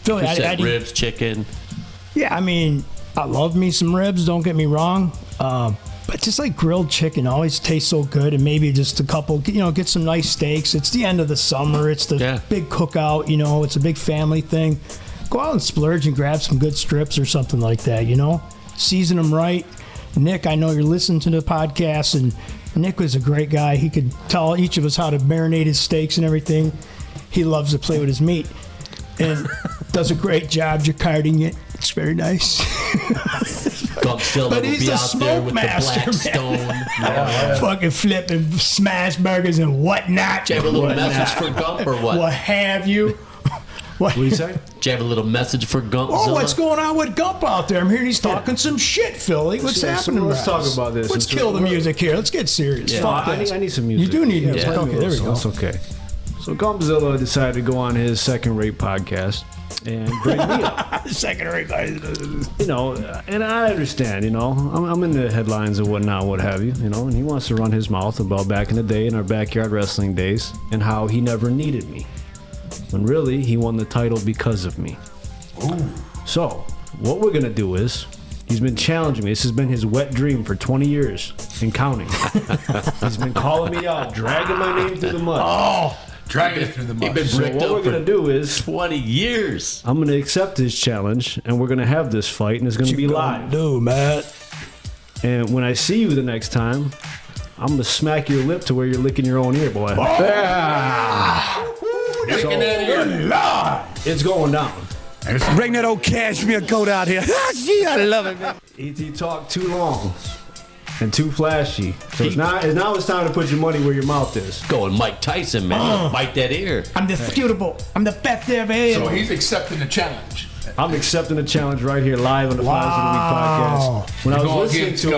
Philly, You said ribs, chicken. Yeah, I mean, I love me some ribs. Don't get me wrong. But just like grilled chicken always tastes so good, and maybe just a couple, get some nice steaks. It's the end of the summer. It's the big cookout. It's a big family thing. Go out and splurge and grab some good strips or something like that. Season them right. Nick, I know you're listening to the podcast, and Nick was a great guy. He could tell each of us how to marinate his steaks and everything. He loves to play with his meat and does a great job jacquarding it. It's very nice. But he's a smoke master, man. Fucking flipping smash burgers and whatnot. Do you have a little message for Gump or what? What have you? What do you say? Do you have a little message for Gump? Oh, what's going on with Gump out there? I'm hearing he's talking some shit, Philly. What's happening? Let's talk about this. Let's kill the music here. Let's get serious. Yeah. Fuck I this. need some music. You do need music. Okay, there we go. That's okay. So Gumpzilla decided to go on his second-rate podcast and bring me up. Second-rate guy. And I understand, I'm in the headlines and whatnot, what have you, and he wants to run his mouth about back in the day in our backyard wrestling days and how he never needed me. When really, he won the title because of me. Ooh. So, what we're going to do is, he's been challenging me. This has been his wet dream for 20 years and counting. He's been calling me out, dragging my name through the mud. Oh, dragging it through the mud. So what we're going to do is 20 years. I'm going to accept his challenge, and we're going to have this fight, and it's going to be live. Do, Matt. And when I see you the next time, I'm going to smack your lip to where you're licking your own ear, boy. Oh. Yeah. So, it's going down. Bring that old cashmere coat out here. Gee, I love it, man. He talked too long and too flashy. So now it's time to put your money where your mouth is. Going Mike Tyson, man. Bite that ear. I'm disputable. I'm the best ever. So he's accepting the challenge. I'm accepting the challenge right here live on the Files of the Week podcast. When I was listening to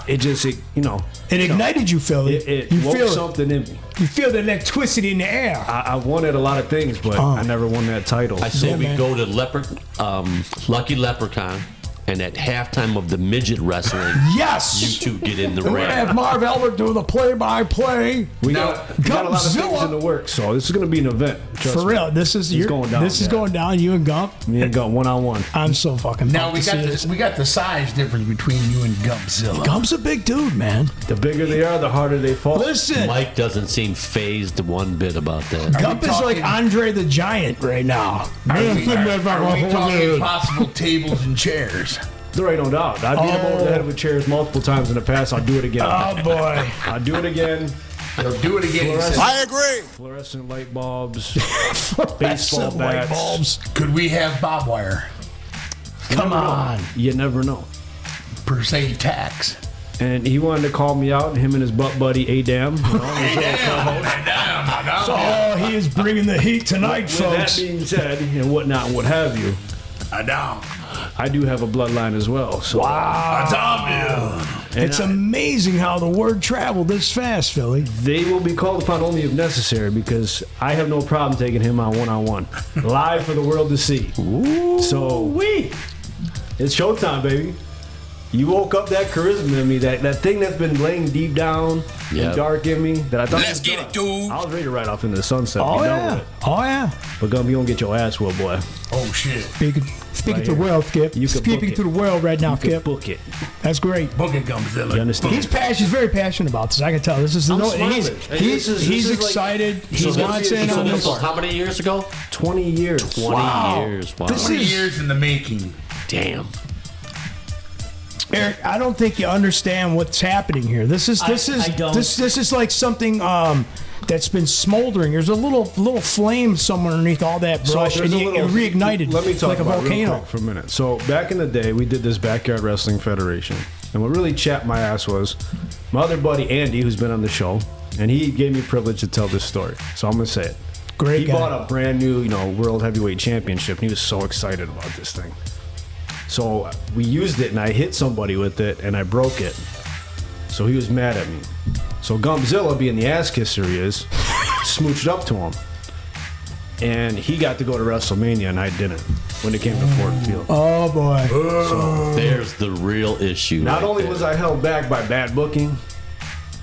it, it ignited you, Philly. It you woke feel something in me. You feel the electricity in the air. I wanted a lot of things, but I never won that title. I say we go to Lucky Leprechaun, and at halftime of the midget wrestling, yes, you two get in the We're ring. gonna have Marv Albert do the play-by-play. We got a lot of things in the works, so this is going to be an event. For real, this is going down. This is going down. You and Gump. Me and Gump, one-on-one. I'm so fucking. Now we got the size difference between you and Gumpzilla. Gump's a big dude, man. The bigger they are, the harder they fall. Listen, Mike doesn't seem phased one bit about that. Gump is like Andre the Giant right now. Are we talking possible tables and chairs? There ain't no doubt. I've beat him over the head with chairs multiple times in the past. I'll do it again. Oh boy, I'll do it again. They'll do it again. I agree. Fluorescent light bulbs, baseball bats. light bulbs. Could we have barbed wire? Come on. You never know. Per se tax. And he wanted to call me out, him and his butt buddy Adam. So he is bringing the heat tonight, With that folks. being said, and whatnot, and what have you, Adam. I do have a bloodline as well. So Wow. And It's amazing how the word traveled this fast, Philly. they will be called upon only if necessary because I have no problem taking him on one-on-one. Live for the world to see. So it's showtime, baby. You woke up that charisma in me, that thing that's been laying deep down and dark in me that I thought Let's get it, dude. I was ready to ride off into the sunset. Oh, be done yeah. with it. Oh, yeah. But Gumby, you gonna get your ass whooped, boy. Oh, shit. Speaking Right to the here. world, Skip. You can Speaking book it. to the world right now, You can Skip. book it. That's great. Book it, Gumbzilla. You understand? He's very passionate about this. I can tell. This is I'm he's smiling. Hey, he's, this he's is like- excited. So He this wants in on was this. how many years ago? 20 years. 20 years. Wow. This 20 is- years in the making. Damn. Eric, I don't think you understand what's happening here. This is I don't. this is like something that's been smoldering. There's a little flame somewhere underneath all that brush, and it reignited Let me talk like a about it real volcano. quick for a minute. So back in the day, we did this Backyard Wrestling Federation, and what really chapped my ass was my other buddy Andy, who's been on the show, and he gave me privilege to tell this story. So I'm gonna say it. Great He guy. bought a brand new, World Heavyweight Championship, and he was so excited about this thing. So we used it, and I hit somebody with it, and I broke it. So he was mad at me. So Gumpzilla, being the ass kisser he is, smooched up to him. And he got to go to WrestleMania, and I didn't when it came to Ford Field. Oh boy! There's the real issue. Not right only there. was I held back by bad booking,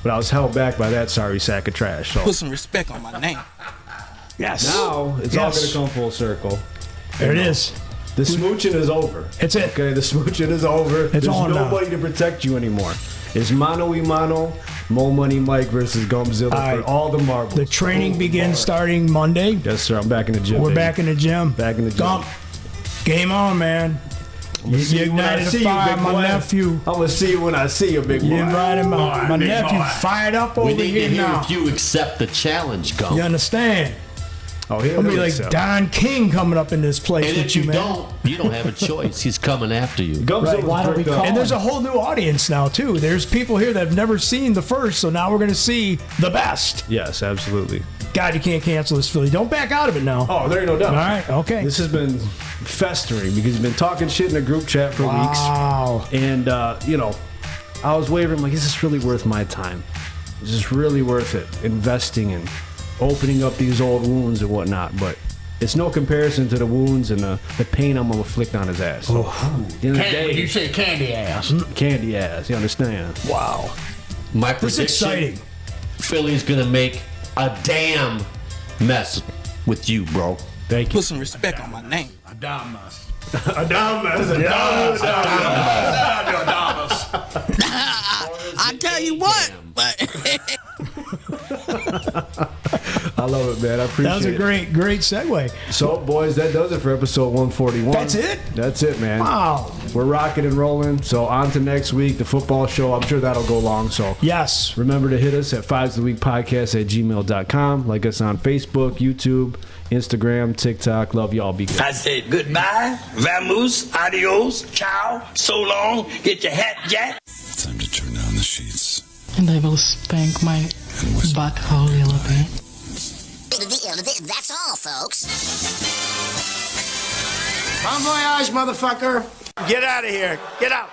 but I was held back by that sorry sack of trash. So Put some respect on my name. Yes. now it's all going to come full circle. There it is. The smooching is over. It's it. Okay, the smooching is over. There's on now. nobody to protect you anymore. It's mano y mano, Mo Money Mike versus Gumpzilla All for right. all the marbles. The training begins starting Monday. Yes, sir. I'm back in the gym. We're baby. back in the gym. Back in the gym. Gump, game on, man. You See you when I ignited see a you, fire, big my boy. nephew. I'm gonna see you when I see you, big boy. You invited my big nephew boy. fired up We over need to here hear now. if you accept the challenge, Gump. You understand? Oh, he'll I'll be like accept. Don King coming up in this place And with if you, you man. don't have a choice. He's coming after you. Gumpzilla's Why don't we bricked up. call And there's a whole new audience now too. There's people here that have never seen the first, so now we're gonna see the best. Yes, absolutely. God, you can't cancel this, Philly. Don't back out of it now. Oh, there ain't no doubt. All right, okay. This has been festering because he's been talking shit in the group chat for weeks. Wow. And, I was wavering, like, is this really worth my time? Is this really worth it? Investing in opening up these old wounds and whatnot. But it's no comparison to the wounds and the pain I'm going to inflict on his ass. So, at the end of the day, You say candy ass. candy ass, you understand? Wow. My This is prediction, exciting. Philly's going to make a damn mess with you, bro. Thank you. Put some respect on my name. Adamas. I tell you what, but I love it, man. I appreciate That was a it. great segue. So, boys, that does it for episode 141. That's it? That's it, man. Wow. We're rocking and rolling. So, on to next week, the football show. I'm sure that'll go long. So, Yes. remember to hit us at 5stheweekpodcast@gmail.com. Like us on Facebook, YouTube, Instagram, TikTok. Love y'all. Be good. I said goodbye, vamos, adios, ciao, so long, get your hat jack. Time to turn down the sheets. And I will spank my butthole a little bit. That's all, folks. Bon voyage, motherfucker. Get out of here. Get out.